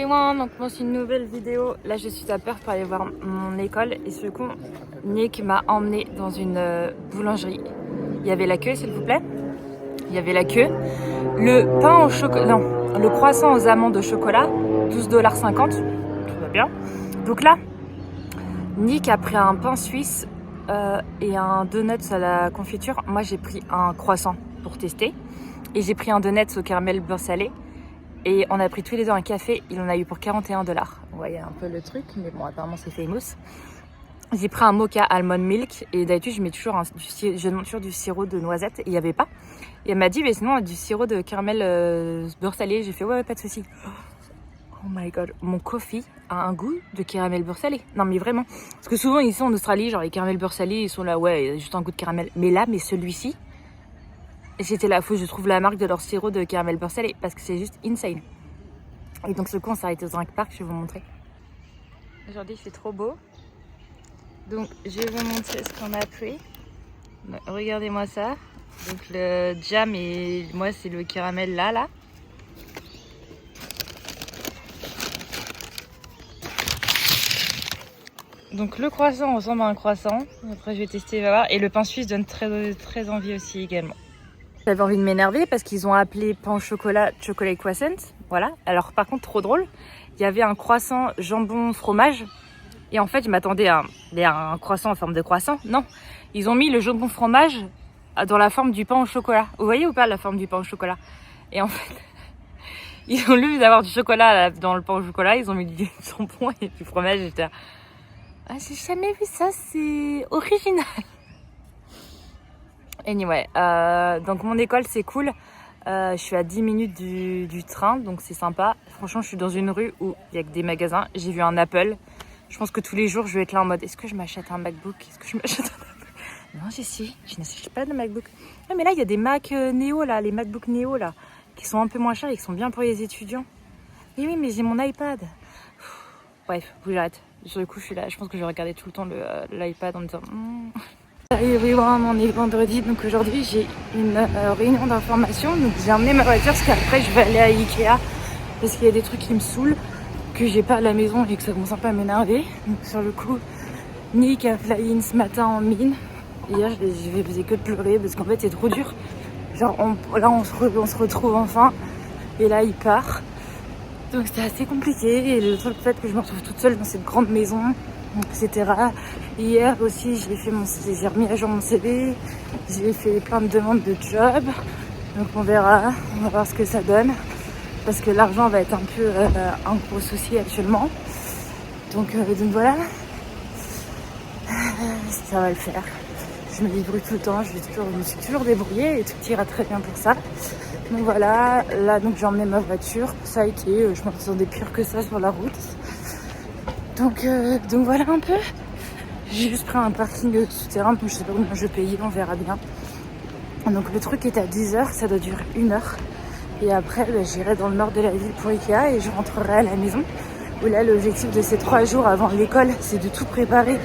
Et moi, donc moi c'est une nouvelle vidéo. Là je suis à Perth pour aller voir mon école et ce coup Nick m'a emmené dans une boulangerie. Il y avait la queue s'il vous plaît. Il y avait la queue. Le pain au chocolat, non, le croissant aux amandes au chocolat, 12,50 $. Tout va bien. Donc là, Nick a pris un pain suisse et un donut à la confiture. Moi j'ai pris un croissant pour tester et j'ai pris un donut au caramel beurre salé. Et on a pris tous les deux un café, il en a eu pour 41 $. Vous voyez un peu le truc, mais bon, apparemment c'est famous. J'ai pris un mocha almond milk et d'habitude je mets toujours je demande toujours du sirop de noisette et il n'y avait pas. Et elle m'a dit, mais sinon on a du sirop de caramel beurre salé. J'ai fait, ouais, pas de souci. Oh my god, mon coffee a un goût de caramel beurre salé. Non mais vraiment, parce que souvent ici en Australie, genre les caramels beurre salé, ils sont là, ouais, il y a juste un goût de caramel. Mais là, celui-ci, c'était là, faut que je trouve la marque de leur sirop de caramel beurre salé parce que c'est juste insane. Et donc ce coup on s'est arrêté dans un parc, je vais vous montrer. Aujourd'hui c'est trop beau. Donc je vais vous montrer ce qu'on a pris. Regardez-moi ça. Donc le jam et moi c'est le caramel là. Donc le croissant ressemble à un croissant. Après je vais tester, on va voir. Et le pain suisse donne très envie aussi également. J'avais envie de m'énerver parce qu'ils ont appelé pain au chocolat chocolate croissant. Voilà. Alors par contre trop drôle. Il y avait un croissant jambon fromage. Et en fait je m'attendais à un croissant en forme de croissant. Non. Ils ont mis le jambon fromage dans la forme du pain au chocolat. Vous voyez ou pas la forme du pain au chocolat? Et en fait, ils ont, au lieu d'avoir du chocolat dans le pain au chocolat, ils ont mis du jambon et du fromage. J'étais là, ah, j'ai jamais vu ça, c'est original. Anyway, donc mon école c'est cool. Je suis à 10 minutes du train, donc c'est sympa. Franchement, je suis dans une rue où il y a que des magasins. J'ai vu un Apple. Je pense que tous les jours, je vais être là en mode, est-ce que je m'achète un MacBook? Est-ce que je m'achète un MacBook? Non, je n'achète pas de MacBook. Ah, mais là, il y a des Mac Neo, là, les MacBook Neo, là, qui sont un peu moins chers et qui sont bien pour les étudiants. Oui, mais j'ai mon iPad. Bref, vous j'arrête. Sur le coup, je suis là. Je pense que je vais regarder tout le temps l'iPad en me disant... Salut everyone, on est vendredi, donc aujourd'hui j'ai une réunion d'information. Donc j'ai emmené ma voiture parce qu'après je vais aller à Ikea parce qu'il y a des trucs qui me saoulent, que j'ai pas à la maison et que ça commence un peu à m'énerver. Donc sur le coup, Nick a fly in ce matin en mine. Hier je faisais que de pleurer parce qu'en fait c'est trop dur. Genre là on se retrouve enfin et là il part. Donc c'était assez compliqué et le fait que je me retrouve toute seule dans cette grande maison, etc. Hier aussi j'ai remis à jour mon CV, j'ai fait plein de demandes de job. Donc on va voir ce que ça donne. Parce que l'argent va être un peu un gros souci actuellement. Donc voilà, ça va le faire. Je me débrouille tout le temps, je me suis toujours débrouillée et tout ira très bien pour ça. Donc voilà, là donc j'ai emmené ma voiture, ça a été, je m'attendais pire que ça sur la route. Donc voilà un peu. J'ai juste pris un parking souterrain, donc je sais pas combien je vais payer, on verra bien. Donc le truc est à 10h, ça doit durer 1 heure. Et après j'irai dans le nord de la ville pour Ikea et je rentrerai à la maison. Où là l'objectif de ces 3 jours avant l'école, c'est de tout préparer,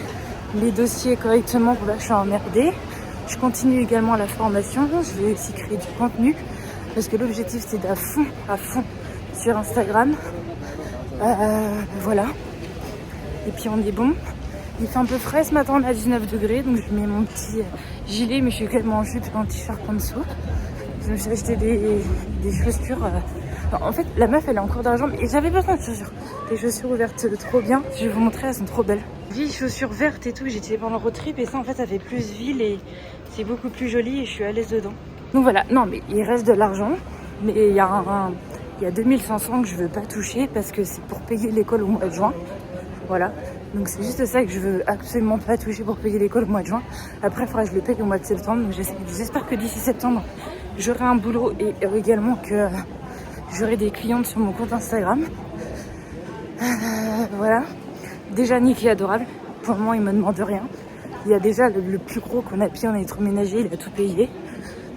les dossiers correctement pour là je suis emmerdée. Je continue également la formation, je vais aussi créer du contenu. Parce que l'objectif c'est d'à fond sur Instagram. Voilà. Et puis on est bon. Il fait un peu frais ce matin, on est à 19 degrés. Donc je mets mon petit gilet, mais je suis quand même en jupe et en t-shirt en dessous. Je me suis acheté des chaussures. En fait, la meuf elle a en cours d'argent. Et j'avais besoin de chaussures. Des chaussures ouvertes trop bien. Je vais vous montrer, elles sont trop belles. J'ai chaussures vertes et tout. J'ai tiré pendant le road trip. Et ça en fait ça fait plus ville et c'est beaucoup plus joli et je suis à l'aise dedans. Donc voilà, non mais il reste de l'argent. Mais il y a 2500 que je veux pas toucher parce que c'est pour payer l'école au mois de juin. Voilà. Donc c'est juste ça que je veux absolument pas toucher pour payer l'école au mois de juin. Après, il faudra que je le paye au mois de septembre. Donc j'espère que d'ici septembre, j'aurai un boulot et également que j'aurai des clientes sur mon compte Instagram. Voilà. Déjà, Nick est adorable. Pour le moment, il me demande rien. Il y a déjà le plus gros qu'on a payé en électroménager, il a tout payé.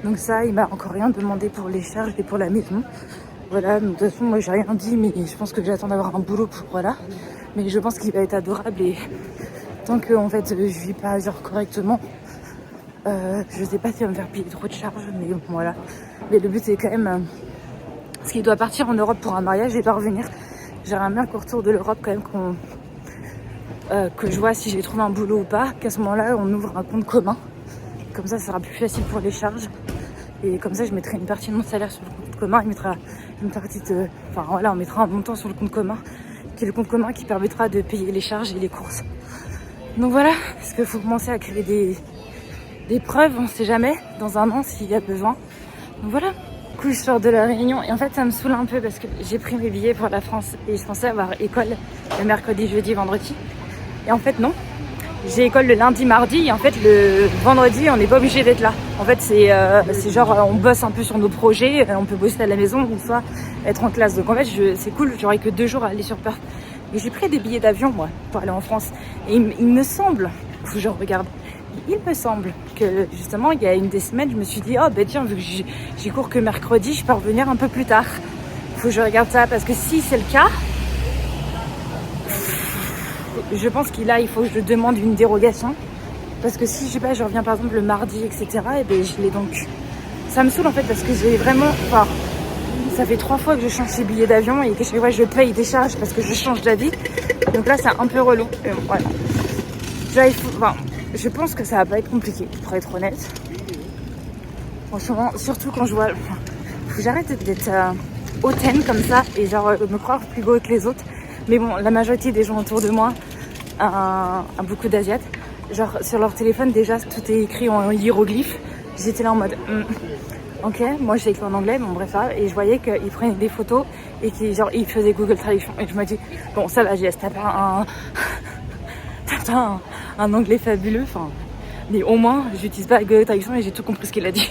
Donc ça, il m'a encore rien demandé pour les charges et pour la maison. Voilà, donc de toute façon, moi j'ai rien dit, mais je pense que j'attends d'avoir un boulot pour voilà. Mais je pense qu'il va être adorable et tant que en fait je vis pas genre correctement, je sais pas s'il va me faire payer trop de charges, mais bon, voilà. Mais le but c'est quand même parce qu'il doit partir en Europe pour un mariage et pas revenir. J'aimerais bien qu'au retour de l'Europe, quand même, que je vois si j'ai trouvé un boulot ou pas, qu'à ce moment-là, on ouvre un compte commun. Comme ça sera plus facile pour les charges. Et comme ça, je mettrai une partie de mon salaire sur le compte commun. Il mettra une partie de... Enfin, voilà, on mettra un montant sur le compte commun, qui est le compte commun qui permettra de payer les charges et les courses. Donc voilà, parce qu'il faut commencer à créer des preuves, on sait jamais, dans un an, s'il y a besoin. Donc voilà. Du coup, je sors de la Réunion et en fait, ça me saoule un peu parce que j'ai pris mes billets pour la France et je pensais avoir école le mercredi, jeudi, vendredi. Et en fait, non. J'ai école le lundi, mardi et en fait, le vendredi, on n'est pas obligé d'être là. En fait, c'est genre, on bosse un peu sur nos projets, on peut bosser à la maison ou soit être en classe. Donc en fait, c'est cool, j'aurai que 2 jours à aller sur Perth. Mais j'ai pris des billets d'avion, moi, pour aller en France. Et il me semble, faut que je regarde, il me semble que justement, il y a des semaines, je me suis dit, oh ben tiens, vu que j'ai cours que mercredi, je peux revenir un peu plus tard. Faut que je regarde ça parce que si c'est le cas, je pense qu'il faut que je demande une dérogation. Parce que si je sais pas, je reviens par exemple le mardi, etc. Et ben je l'ai donc. Ça me saoule en fait parce que j'ai vraiment. Enfin, ça fait 3 fois que je change ces billets d'avion et que chaque fois je paye des charges parce que je change d'avis. Donc là, c'est un peu relou. Voilà. Déjà, je pense que ça va pas être compliqué, pour être honnête. Franchement, surtout quand je vois. Faut que j'arrête d'être hautaine comme ça et genre me croire plus beau que les autres. Mais bon, la majorité des gens autour de moi, beaucoup d'Asiates, genre sur leur téléphone déjà tout est écrit en hiéroglyphes. J'étais là en mode ok, moi j'ai écrit en anglais, bon bref ça, et je voyais qu'ils prenaient des photos et qu'ils faisaient Google Traduction. Et je me dis, bon ça va Jess, t'as pas un anglais fabuleux, enfin, mais au moins j'utilise pas Google Traduction et j'ai tout compris ce qu'il a dit.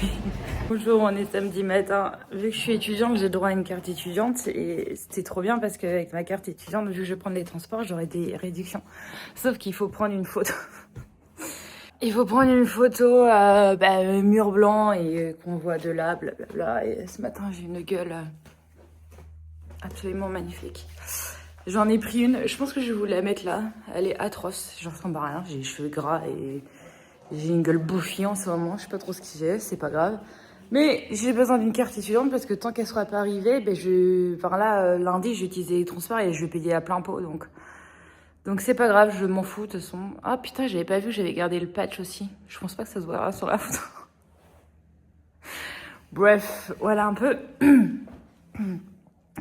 Bonjour, on est samedi matin. Vu que je suis étudiante, j'ai droit à une carte étudiante et c'était trop bien parce qu'avec ma carte étudiante, vu que je vais prendre les transports, j'aurai des réductions. Sauf qu'il faut prendre une photo. Il faut prendre une photo mur blanc et qu'on voit de là, blablabla. Et ce matin, j'ai une gueule absolument magnifique. J'en ai pris une. Je pense que je vais vous la mettre là. Elle est atroce. Je ressemble à rien. J'ai les cheveux gras et j'ai une gueule bouffie en ce moment. Je sais pas trop ce que j'ai. C'est pas grave. Mais j'ai besoin d'une carte étudiante parce que tant qu'elle sera pas arrivée, lundi, j'ai utilisé les transports et je vais payer à plein pot. Donc c'est pas grave, je m'en fous de toute façon. Ah putain, j'avais pas vu que j'avais gardé le patch aussi. Je pense pas que ça se voira sur la photo. Bref, voilà un peu.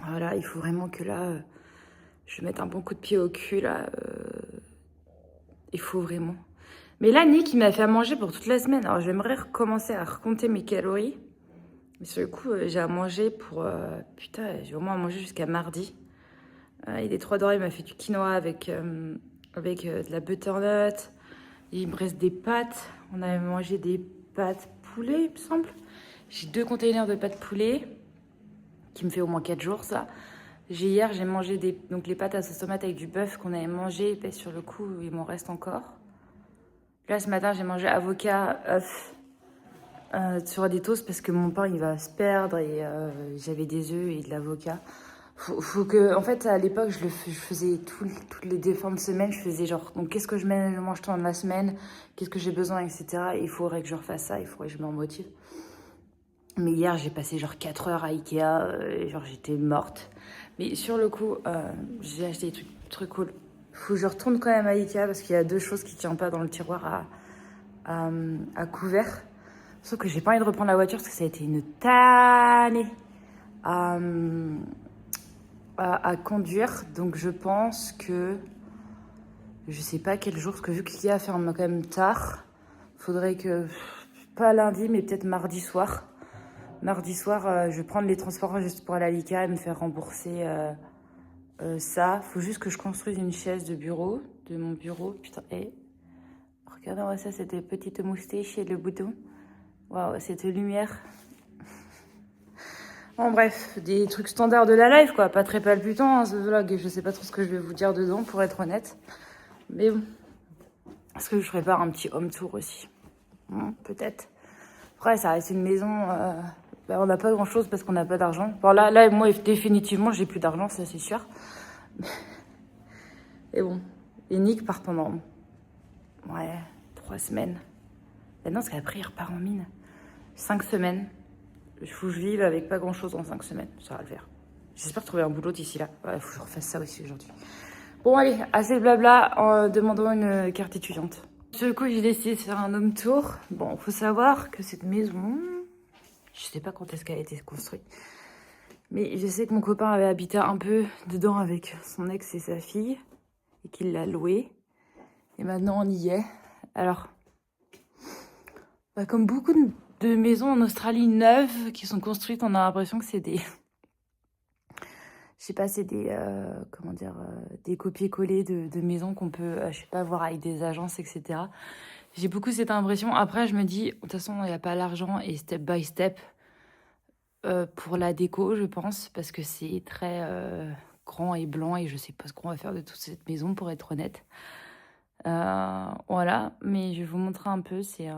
Voilà, il faut vraiment que là, je mette un bon coup de pied au cul là. Il faut vraiment. Mais là, Nick, il m'a fait à manger pour toute la semaine. Alors j'aimerais recommencer à recompter mes calories. Mais sur le coup, j'ai à manger pour... putain, j'ai au moins à manger jusqu'à mardi. Il est 3 d'or, il m'a fait du quinoa avec de la butternut. Il me reste des pâtes. On avait mangé des pâtes poulet, il me semble. J'ai 2 containers de pâtes poulet, qui me fait au moins 4 jours, ça. Hier, j'ai mangé les pâtes à sauce tomate avec du bœuf qu'on avait mangé. Et sur le coup, il m'en reste encore. Là, ce matin, j'ai mangé avocat, œuf, sur des toasts parce que mon pain, il va se perdre. Et j'avais des œufs et de l'avocat. Faut que, en fait, à l'époque, je faisais toutes les fins de semaine, je faisais genre, donc qu'est-ce que je mange pendant la semaine, qu'est-ce que j'ai besoin, etc. Et il faudrait que je refasse ça, il faudrait que je m'en motive. Mais hier, j'ai passé genre 4 heures à Ikea, et genre j'étais morte. Mais sur le coup, j'ai acheté des trucs cool. Faut que je retourne quand même à Ikea parce qu'il y a 2 choses qui ne tiennent pas dans le tiroir à couvert. Sauf que j'ai pas envie de reprendre la voiture parce que ça a été une tannée à conduire. Donc je pense que je sais pas quel jour, parce que vu qu'IKEA ferme quand même tard, faudrait que, pas lundi, mais peut-être mardi soir. Mardi soir, je vais prendre les transports juste pour aller à l'IKEA et me faire rembourser ça. Faut juste que je construise une chaise de mon bureau. Putain, regardez-moi ça, cette petite moustache et le bouton. Waouh, cette lumière. Bon bref, des trucs standards de la life quoi, pas très palpitant ce vlog, je sais pas trop ce que je vais vous dire dedans pour être honnête. Mais bon, est-ce que je prépare un petit home tour aussi peut-être. Après ça reste une maison, on n'a pas grand chose parce qu'on n'a pas d'argent. Bon là moi définitivement j'ai plus d'argent, ça c'est sûr. Et bon, et Nick part pendant 3 semaines. Ben non, parce qu'après il repart en mine. 5 semaines. Il faut que je vive avec pas grand chose en 5 semaines, ça va le faire. J'espère trouver un boulot d'ici là. Il faut que je refasse ça aussi aujourd'hui. Bon allez, assez de blabla en demandant une carte étudiante. Sur le coup, j'ai décidé de faire un home tour. Bon, faut savoir que cette maison, je sais pas quand est-ce qu'elle a été construite. Mais je sais que mon copain avait habité un peu dedans avec son ex et sa fille. Et qu'il l'a louée. Et maintenant, on y est. Alors, comme beaucoup de maisons en Australie neuves qui sont construites, on a l'impression que c'est des... Je sais pas, c'est des... comment dire des copier-coller de maisons qu'on peut, je sais pas, voir avec des agences, etc. J'ai beaucoup cette impression. Après, je me dis, de toute façon, il n'y a pas l'argent et step by step pour la déco, je pense, parce que c'est très grand et blanc et je sais pas ce qu'on va faire de toute cette maison, pour être honnête. Voilà, mais je vais vous montrer un peu, c'est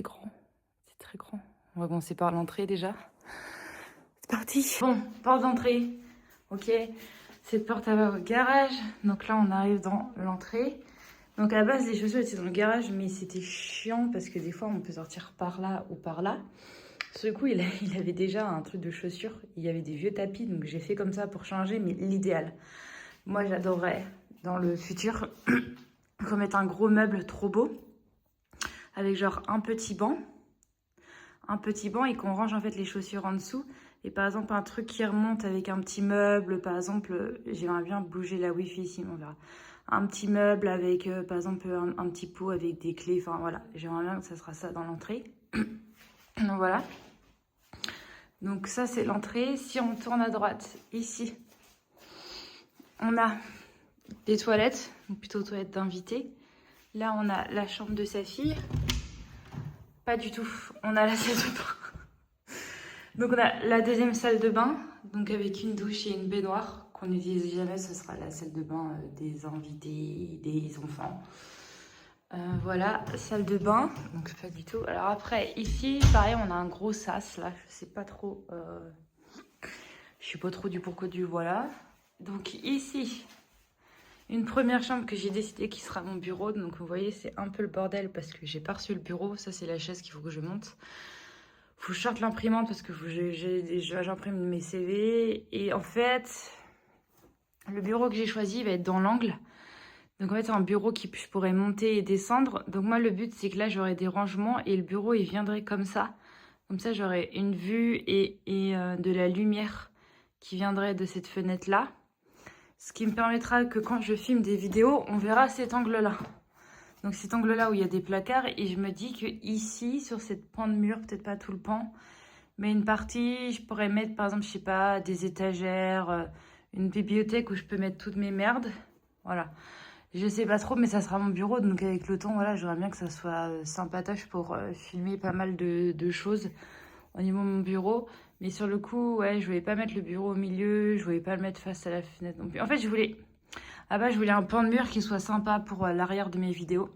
grand, c'est très grand. On va commencer par l'entrée déjà. C'est parti. Bon, porte d'entrée, ok. Cette porte elle va au garage, donc là on arrive dans l'entrée. Donc à la base les chaussures étaient dans le garage, mais c'était chiant parce que des fois on peut sortir par là ou par là. Sur le coup il avait déjà un truc de chaussures, il y avait des vieux tapis, donc j'ai fait comme ça pour changer, mais l'idéal, moi j'adorerais dans le futur remettre un gros meuble trop beau avec genre un petit banc et qu'on range en fait les chaussures en dessous. Et par exemple un truc qui remonte avec un petit meuble, par exemple, j'aimerais bien bouger la wifi ici, on verra. Un petit meuble avec par exemple un petit pot avec des clés, enfin voilà, j'aimerais bien que ça sera ça dans l'entrée. Donc voilà. Donc ça c'est l'entrée. Si on tourne à droite, ici, on a des toilettes, ou plutôt toilettes d'invités. Là on a la chambre de sa fille. Pas du tout, on a la salle de bain. Donc on a la deuxième salle de bain, donc avec une douche et une baignoire qu'on n'utilise jamais, ce sera la salle de bain des invités, des enfants. Voilà, salle de bain, donc pas du tout. Alors après, ici, pareil, on a un gros sas, là, je sais pas trop, je sais pas trop du pourquoi du voilà. Donc ici, une première chambre que j'ai décidé qui sera mon bureau. Donc vous voyez, c'est un peu le bordel parce que j'ai pas reçu le bureau. Ça, c'est la chaise qu'il faut que je monte. Faut que je sorte l'imprimante parce que j'imprime mes CV. Et en fait, le bureau que j'ai choisi va être dans l'angle. Donc en fait, c'est un bureau que je pourrais monter et descendre. Donc moi, le but, c'est que là, j'aurai des rangements et le bureau, il viendrait comme ça. Comme ça, j'aurai une vue et de la lumière qui viendrait de cette fenêtre-là. Ce qui me permettra que quand je filme des vidéos, on verra cet angle-là. Donc cet angle-là où il y a des placards. Et je me dis que ici, sur cette pan de mur, peut-être pas tout le pan, mais une partie, je pourrais mettre par exemple, je sais pas, des étagères, une bibliothèque où je peux mettre toutes mes merdes. Voilà. Je sais pas trop, mais ça sera mon bureau. Donc avec le temps, voilà, j'aimerais bien que ça soit sympatoche pour filmer pas mal de choses au niveau de mon bureau. Mais sur le coup, ouais, je voulais pas mettre le bureau au milieu, je voulais pas le mettre face à la fenêtre non plus. En fait, je voulais un pan de mur qui soit sympa pour l'arrière de mes vidéos.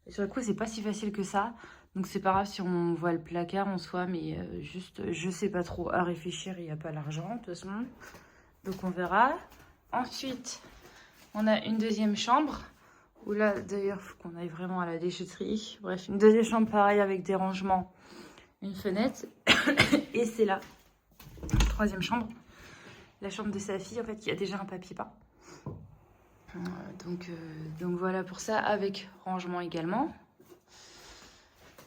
Et sur le coup, c'est pas si facile que ça. Donc c'est pas grave si on voit le placard en soi, mais juste, je sais pas trop à réfléchir, il n'y a pas l'argent de toute façon. Donc on verra. Ensuite, on a une deuxième chambre. Où là, d'ailleurs, il faut qu'on aille vraiment à la déchetterie. Bref, une deuxième chambre pareil avec des rangements. Une fenêtre. Et c'est là, troisième chambre. La chambre de sa fille, en fait, qui a déjà un papier peint. Donc voilà pour ça, avec rangement également.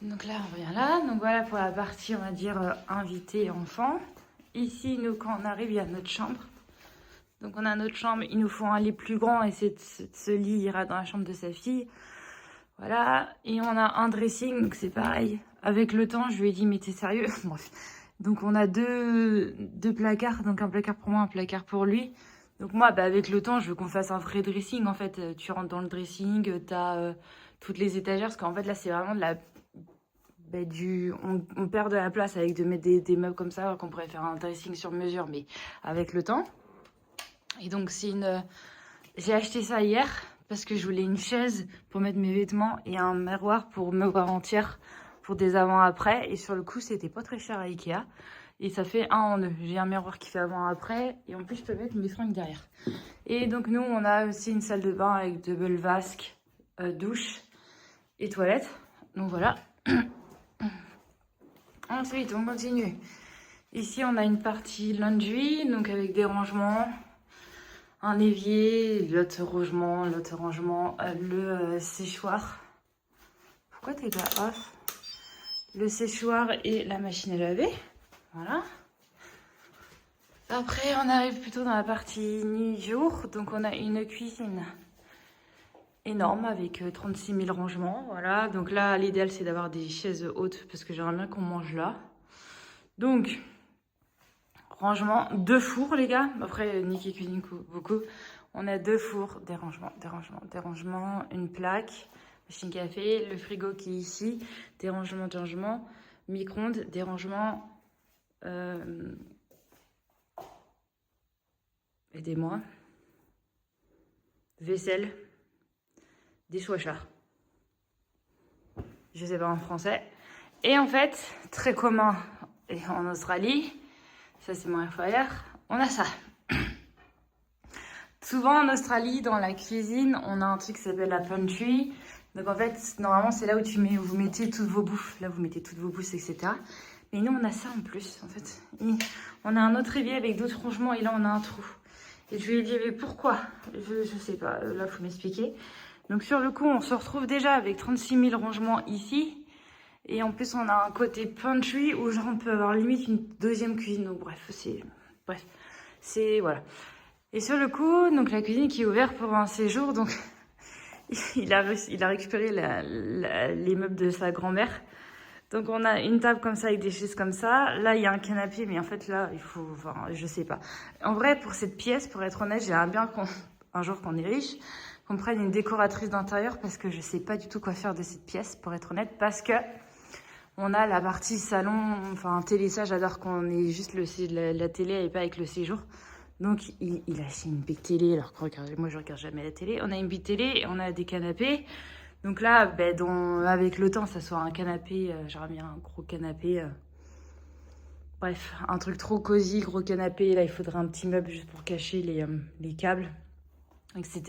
Donc là, on revient là. Donc voilà pour la partie, on va dire, invité enfant. Ici, nous, quand on arrive, il y a notre chambre. Donc on a notre chambre, il nous faut un lit plus grand et ce lit ira dans la chambre de sa fille. Voilà, et on a un dressing, donc c'est pareil. Avec le temps, je lui ai dit, mais t'es sérieux? Bref. Donc on a deux placards, donc un placard pour moi, un placard pour lui. Donc moi, avec le temps, je veux qu'on fasse un vrai dressing. En fait, tu rentres dans le dressing, t'as toutes les étagères, parce qu'en fait là, c'est vraiment de la... on perd de la place avec de mettre des meubles comme ça, alors qu'on pourrait faire un dressing sur mesure, mais avec le temps. Et donc j'ai acheté ça hier parce que je voulais une chaise pour mettre mes vêtements et un miroir pour me voir entière pour des avant-après. Et sur le coup, c'était pas très cher à Ikea. Et ça fait un en deux. J'ai un miroir qui fait avant-après et en plus, je peux mettre mes fringues derrière. Et donc nous, on a aussi une salle de bain avec double vasque, douche et toilette. Donc voilà. Ensuite, on continue. Ici, on a une partie laundry, donc avec des rangements, un évier, l'autre rangement, le séchoir. Pourquoi t'es pas off? Le séchoir et la machine à laver. Voilà. Après, on arrive plutôt dans la partie nuit-jour. Donc, on a une cuisine énorme avec 36 000 rangements. Voilà. Donc là, l'idéal, c'est d'avoir des chaises hautes parce que j'aimerais bien qu'on mange là. Donc, rangement, 2 fours, les gars. Après, Nick cuisine beaucoup. On a 2 fours, des rangements, une plaque, machine café, le frigo qui est ici, des rangements, micro-ondes, des rangements. Aidez-moi. Vaisselle. Dishwasher. Je sais pas en français. Et en fait, très commun et en Australie, ça c'est mon air fryer, on a ça. Souvent en Australie, dans la cuisine, on a un truc qui s'appelle la pantry. Donc en fait, normalement c'est là où vous mettez toutes vos bouffes. Là vous mettez toutes vos bouffes, etc. Mais nous on a ça en plus, en fait. On a un autre évier avec d'autres rangements et là on a un trou. Et je lui ai dit, mais pourquoi? Je sais pas, là, il faut m'expliquer. Donc, sur le coup, on se retrouve déjà avec 36 000 rangements ici. Et en plus, on a un côté pantry où, genre, on peut avoir limite une deuxième cuisine. Donc, bref, c'est... Voilà. Et sur le coup, donc, la cuisine qui est ouverte pour un séjour. Donc, il a récupéré les meubles de sa grand-mère. Donc, on a une table comme ça avec des chaises comme ça. Là, il y a un canapé, mais en fait, là, il faut... Enfin, je sais pas. En vrai, pour cette pièce, pour être honnête, j'aimerais bien un jour qu'on est riche, qu'on prenne une décoratrice d'intérieur parce que je sais pas du tout quoi faire de cette pièce, pour être honnête, parce que on a la partie salon, enfin, télé, ça, j'adore qu'on ait juste la télé et pas avec le séjour. Donc, il a acheté une big télé, alors que moi, je regarde jamais la télé. On a une big télé et on a des canapés. Donc là, ben, avec le temps, ça soit un canapé, j'aurais mis un gros canapé. Bref, un truc trop cosy, gros canapé. Là, il faudrait un petit meuble juste pour cacher les câbles, etc.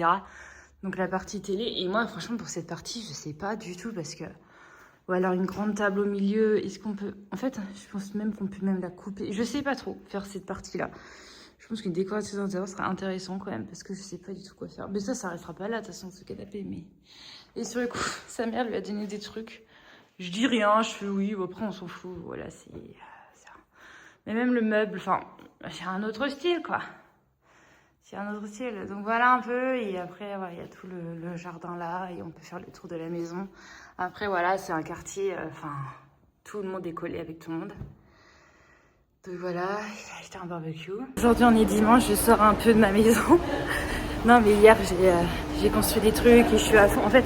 Donc la partie télé. Et moi, franchement, pour cette partie, je sais pas du tout parce que... Ou alors une grande table au milieu. Est-ce qu'on peut... En fait, je pense même qu'on peut même la couper. Je sais pas trop faire cette partie-là. Je pense qu'une décoration d'intérieur serait intéressant quand même parce que je sais pas du tout quoi faire. Mais ça restera pas là, de toute façon, ce canapé, mais... Et sur le coup, sa mère lui a donné des trucs. Je dis rien, je fais oui, bon, après on s'en fout. Voilà, c'est ça. Mais même le meuble, enfin, c'est un autre style, quoi. C'est un autre style. Donc voilà un peu. Et après, voilà, il y a tout le jardin là. Et on peut faire le tour de la maison. Après, voilà, c'est un quartier, enfin, tout le monde est collé avec tout le monde. Donc voilà, il a acheté un barbecue. Aujourd'hui, on est dimanche, je sors un peu de ma maison. Non, mais hier, j'ai construit des trucs et je suis à fond. En fait,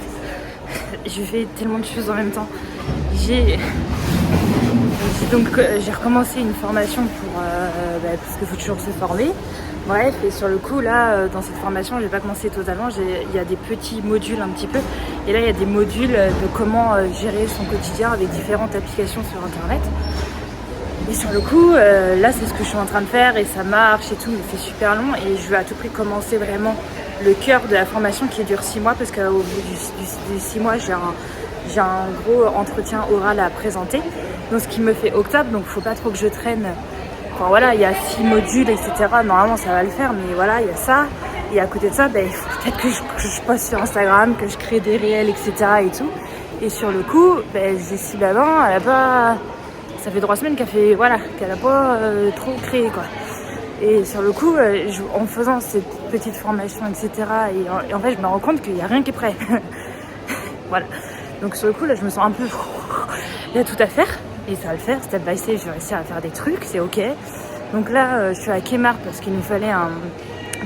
je fais tellement de choses en même temps. J'ai recommencé une formation parce qu'il faut toujours se former. Bref, et sur le coup, là, dans cette formation, je n'ai pas commencé totalement. Il y a des petits modules un petit peu. Et là, il y a des modules de comment gérer son quotidien avec différentes applications sur Internet. Et sur le coup, là, c'est ce que je suis en train de faire et ça marche et tout, mais c'est super long. Et je veux à tout prix commencer vraiment le cœur de la formation qui dure 6 mois parce qu'au bout des 6 mois, j'ai un gros entretien oral à présenter. Donc, ce qui me fait octobre, donc il ne faut pas trop que je traîne. Enfin voilà, il y a 6 modules, etc. Normalement, ça va le faire, mais voilà, il y a ça. Et à côté de ça, il faut peut-être que je poste sur Instagram, que je crée des réels, etc. et tout. Et sur le coup, Jessie Babin, elle a pas... Ça fait 3 semaines qu'elle n'a pas trop créé, quoi. Et sur le coup, en faisant cette petite formation, etc., et en fait, je me rends compte qu'il n'y a rien qui est prêt. Voilà. Donc sur le coup, là, je me sens un peu... Il y a tout à faire, et ça va le faire, step by step, je vais réussir à faire des trucs, c'est ok. Donc là, je suis à Kmart parce qu'il nous fallait un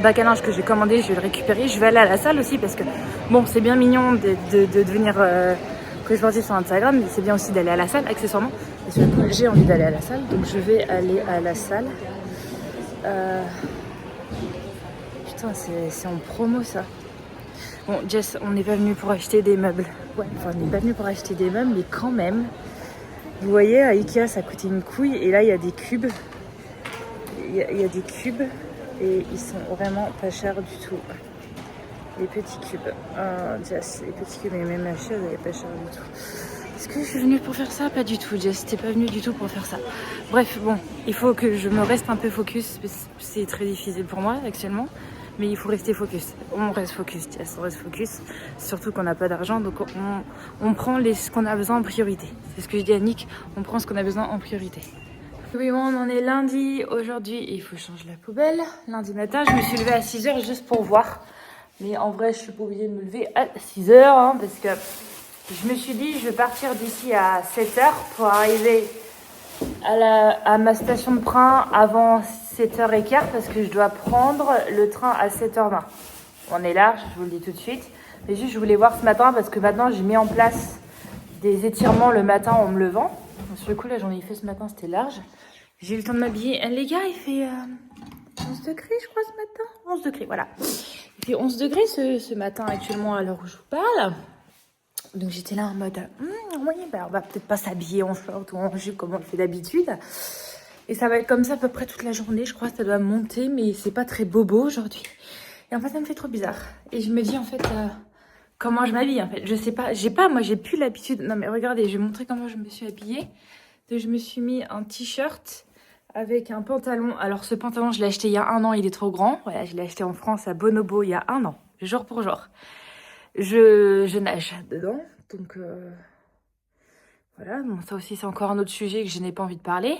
bac à linge que j'ai commandé, je vais le récupérer. Je vais aller à la salle aussi parce que, bon, c'est bien mignon de devenir... que je partais sur Instagram, mais c'est bien aussi d'aller à la salle, accessoirement. Et sur le coup, j'ai envie d'aller à la salle, donc je vais aller à la salle. Putain, c'est en promo, ça. Bon, Jess, on n'est pas venu pour acheter des meubles. Ouais, enfin, on n'est pas venu pour acheter des meubles, mais quand même. Vous voyez, à Ikea, ça coûtait une couille, et là, il y a des cubes. Il y a des cubes, et ils sont vraiment pas chers du tout. Les petits cubes. Jess, les petits cubes, mais même la chaise, elle est pas chère du tout. Est-ce que je suis venue pour faire ça? Pas du tout, Jess, t'es pas venue du tout pour faire ça. Bref, bon, il faut que je me reste un peu focus. C'est très difficile pour moi actuellement. Mais il faut rester focus. On reste focus, Jess, on reste focus. Surtout qu'on n'a pas d'argent, donc on prend ce qu'on a besoin en priorité. C'est ce que je dis à Nick, on prend ce qu'on a besoin en priorité. Oui, bon, on en est lundi. Aujourd'hui, il faut changer la poubelle. Lundi matin, je me suis levée à 6h juste pour voir. Mais en vrai, je suis pas obligée de me lever à 6h, hein, parce que je me suis dit, je vais partir d'ici à 7h pour arriver à ma station de train avant 7h15 parce que je dois prendre le train à 7h20. On est large, je vous le dis tout de suite. Mais juste, je voulais voir ce matin parce que maintenant, j'ai mis en place des étirements le matin en me levant. Sur le coup, là, j'en ai fait ce matin, c'était large. J'ai eu le temps de m'habiller. Les gars, il fait 11 degrés, je crois, ce matin. 11 degrés, voilà. Il fait 11 degrés ce matin, actuellement, à l'heure où je vous parle. Donc, j'étais là en mode, oui, ben, on va peut-être pas s'habiller en short ou en jupe comme on le fait d'habitude. Et ça va être comme ça à peu près toute la journée. Je crois que ça doit monter, mais c'est pas très bobo aujourd'hui. Et en fait, ça me fait trop bizarre. Et je me dis, en fait, comment je m'habille, en fait. Je sais pas, moi, j'ai plus l'habitude. Non, mais regardez, je vais montrer comment je me suis habillée. Donc, je me suis mis un t-shirt avec un pantalon. Alors, ce pantalon, je l'ai acheté il y a 1 an, il est trop grand. Voilà, je l'ai acheté en France à Bonobo il y a 1 an, jour pour jour. Je nage dedans, donc voilà. Bon, ça aussi, c'est encore un autre sujet que je n'ai pas envie de parler.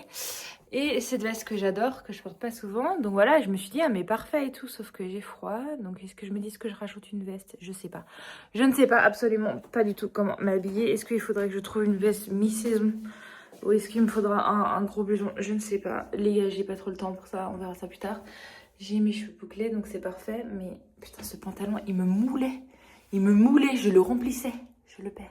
Et cette veste que j'adore, que je porte pas souvent. Donc voilà, je me suis dit, ah mais parfait et tout, sauf que j'ai froid. Donc est-ce que je me dis que je rajoute une veste? Je sais pas. Je ne sais pas absolument pas du tout comment m'habiller. Est-ce qu'il faudrait que je trouve une veste mi-saison? Ou est-ce qu'il me faudra un gros blouson? Je ne sais pas. Les gars, j'ai pas trop le temps pour ça, on verra ça plus tard. J'ai mes cheveux bouclés, donc c'est parfait. Mais putain, ce pantalon, il me moulait. Il me moulait, je le remplissais. Je le perds.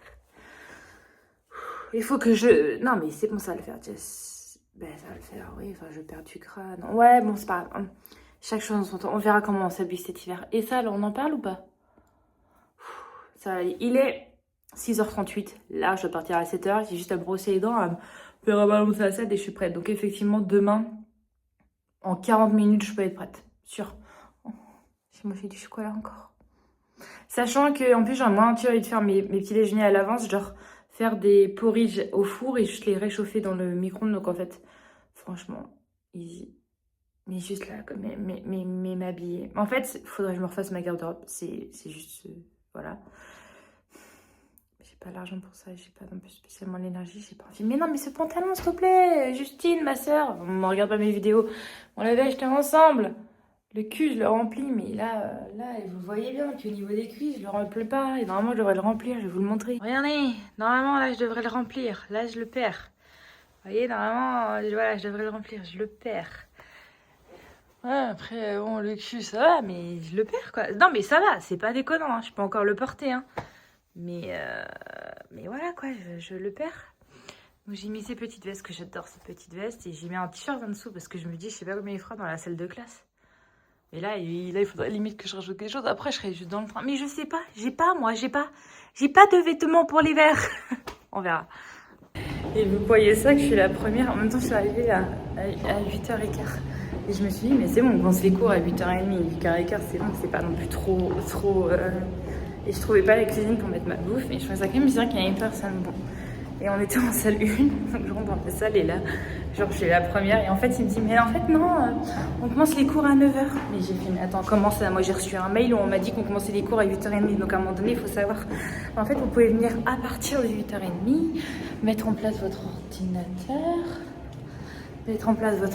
Il faut que je... Non, mais c'est bon, ça va le faire, Jess. Ben, ça va le faire, oui. Enfin, je perds du crâne. Ouais, bon, c'est pas grave. Chaque chose en son temps. On verra comment on s'habille cet hiver. Et ça, alors, on en parle ou pas? Ça va aller. Il est 6h38. Là, je dois partir à 7h. J'ai juste à me brosser les dents, à me faire un ballon à la salle et je suis prête. Donc, effectivement, demain, en 40 minutes, je peux être prête. Sûr. Je me fais du chocolat encore. Sachant que en plus j'ai moins envie de faire mes petits déjeuners à l'avance, genre faire des porridge au four et juste les réchauffer dans le micro-ondes. Donc en fait, franchement, easy. Mais juste là, mais m'habiller. En fait, il faudrait que je me refasse ma garde-robe. C'est juste, voilà. J'ai pas l'argent pour ça, j'ai pas non plus spécialement l'énergie, j'ai pas envie. Mais non, mais ce pantalon, s'il te plaît, Justine, ma soeur, on ne regarde pas mes vidéos. On l'avait acheté ensemble. Le cul, je le remplis, mais là, vous voyez bien qu'au niveau des cuisses, je le remplis pas. Et normalement, je devrais le remplir, je vais vous le montrer. Regardez, normalement, là, je devrais le remplir. Là, je le perds. Vous voyez, normalement, voilà, je devrais le remplir, je le perds. Ouais, après, bon, le cul, ça va, mais je le perds, quoi. Non, mais ça va, c'est pas déconnant, hein. Je peux encore le porter, hein. Mais voilà, quoi, je le perds. Donc, j'ai mis ces petites vestes, que j'adore, ces petites vestes. Et j'ai mis un t-shirt en dessous, parce que je me dis, je sais pas combien il fera dans la salle de classe. Et là, il faudrait limite que je rajoute quelque chose. Après, je serais juste dans le train. Mais je sais pas. J'ai pas de vêtements pour l'hiver. On verra. Et vous voyez ça, que je suis la première. En même temps, je suis arrivée à 8h15. Et je me suis dit, mais c'est bon, on commence les cours à 8h30. 8h15, c'est bon, c'est pas non plus trop... Et je trouvais pas la cuisine pour mettre ma bouffe. Et je trouvais ça quand même bizarre qu'il y ait une personne. Bon. Et on était en salle 1. Donc je rentre dans la salle et là... Genre, je suis la première et en fait, il me dit, mais en fait, non, on commence les cours à 9h. Mais j'ai fait, mais attends, comment ça? Moi, j'ai reçu un mail où on m'a dit qu'on commençait les cours à 8h30. Donc, à un moment donné, il faut savoir. En fait, vous pouvez venir à partir de 8h30, mettre en place votre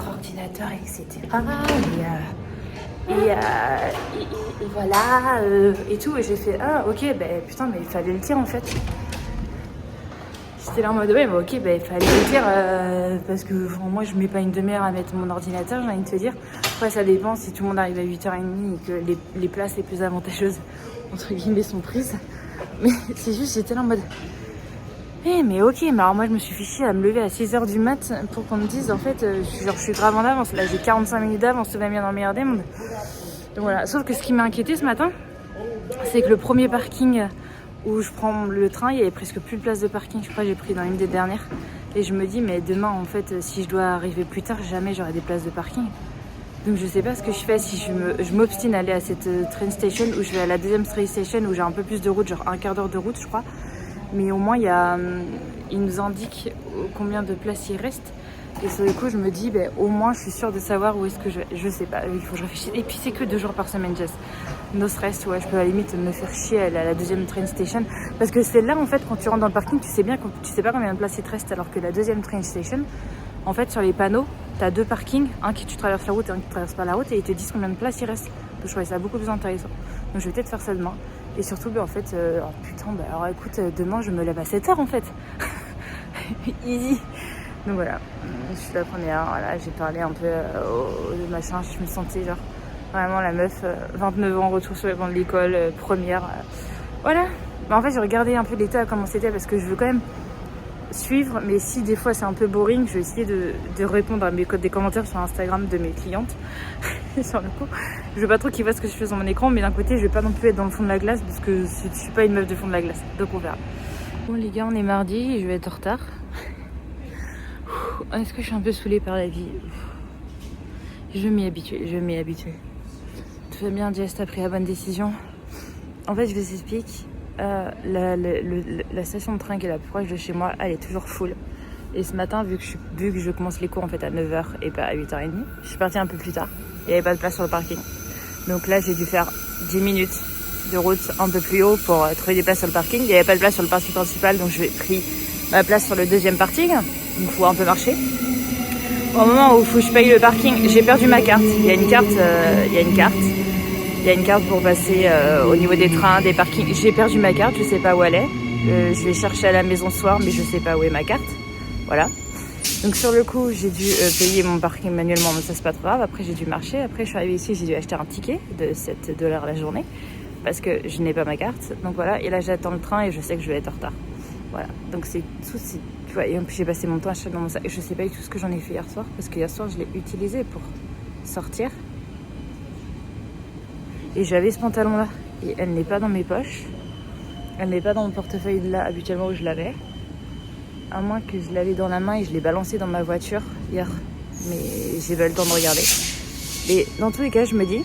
ordinateur, etc. Et voilà, et tout. Et j'ai fait, ah, ok, ben putain, mais il fallait le dire en fait. J'étais là en mode, ouais, bah, ok, bah, il fallait le dire, parce que moi, je mets pas une demi-heure à mettre mon ordinateur, j'ai envie de te dire. Après, ça dépend si tout le monde arrive à 8h30 et que les places les plus avantageuses, entre guillemets, sont prises. Mais c'est juste, j'étais là en mode, mais ok, mais alors moi, je me suis fichée à me lever à 6h du mat pour qu'on me dise, en fait, je suis grave en avance. Là, j'ai 45 minutes d'avance, tout va bien dans le meilleur des mondes. Donc voilà, sauf que ce qui m'a inquiété ce matin, c'est que le premier parking où je prends le train, il y avait presque plus de place de parking. Je crois que j'ai pris dans une des dernières. Et je me dis, mais demain, en fait, si je dois arriver plus tard, jamais j'aurai des places de parking. Donc je sais pas ce que je fais, si je m'obstine à aller à cette train station ou je vais à la deuxième train station où j'ai un peu plus de route, genre un quart d'heure de route, je crois. Mais au moins, il nous indique combien de places il reste. Et sur le coup, je me dis, au moins, je suis sûre de savoir où est-ce que je vais. Je sais pas, il faut que je réfléchisse. Et puis, c'est que 2 jours par semaine, Jess. No stress, ouais, je peux à la limite me faire chier à la deuxième train station. Parce que c'est là, en fait, quand tu rentres dans le parking, tu sais pas combien de places il te reste. Alors que la deuxième train station, en fait, sur les panneaux, t'as 2 parkings, un qui tu traverses la route et un qui traverse pas la route, et ils te disent combien de places il reste. Donc, je trouvais ça beaucoup plus intéressant. Donc, je vais peut-être faire ça demain. Et surtout, en fait, alors écoute, demain, je me lève à 7h, en fait. Easy. Donc voilà, je suis la première, voilà, j'ai parlé un peu au machin, je me sentais genre vraiment la meuf, 29 ans, retour sur les bancs de l'école, première, voilà. Mais en fait, j'ai regardé un peu l'état, comment c'était, parce que je veux quand même suivre, mais si des fois c'est un peu boring, je vais essayer de répondre à des commentaires sur Instagram de mes clientes. Sur le coup, je veux pas trop qu'ils voient ce que je fais sur mon écran, mais d'un côté, je vais pas non plus être dans le fond de la glace, parce que je suis pas une meuf de fond de la glace, donc on verra. Bon les gars, on est mardi et je vais être en retard. Est-ce que je suis un peu saoulée par la vie? Je vais m'y habituer, Tout va bien, Jess, t'as pris la bonne décision. En fait, je vous explique. La station de train qui est la plus proche de chez moi, elle est toujours full. Et ce matin, vu que je commence les cours en fait à 9h et pas à 8h30, je suis partie un peu plus tard. Il n'y avait pas de place sur le parking. Donc là, j'ai dû faire 10 minutes de route un peu plus haut pour trouver des places sur le parking. Il n'y avait pas de place sur le parking principal, donc j'ai pris ma place sur le deuxième parking. Il faut un peu marcher. Au moment où je paye le parking, j'ai perdu ma carte. Il y a une carte pour passer au niveau des trains, des parkings. J'ai perdu ma carte, je sais pas où elle est. Je vais chercher à la maison ce soir, mais je sais pas où est ma carte. Voilà. Donc sur le coup, j'ai dû payer mon parking manuellement, mais ça c'est pas trop grave. Après j'ai dû marcher. Après je suis arrivée ici, j'ai dû acheter un ticket de 7$ la journée parce que je n'ai pas ma carte. Donc voilà. Et là j'attends le train et je sais que je vais être en retard. Voilà. Donc c'est tout. Tu vois, et en plus j'ai passé mon temps à acheter dans mon sac. Et je sais pas du tout ce que j'en ai fait hier soir parce que hier soir je l'ai utilisé pour sortir. Et j'avais ce pantalon là et elle n'est pas dans mes poches. Elle n'est pas dans mon portefeuille là habituellement où je l'avais. À moins que je l'avais dans la main et je l'ai balancé dans ma voiture hier. Mais j'ai pas le temps de regarder. Et dans tous les cas, je me dis,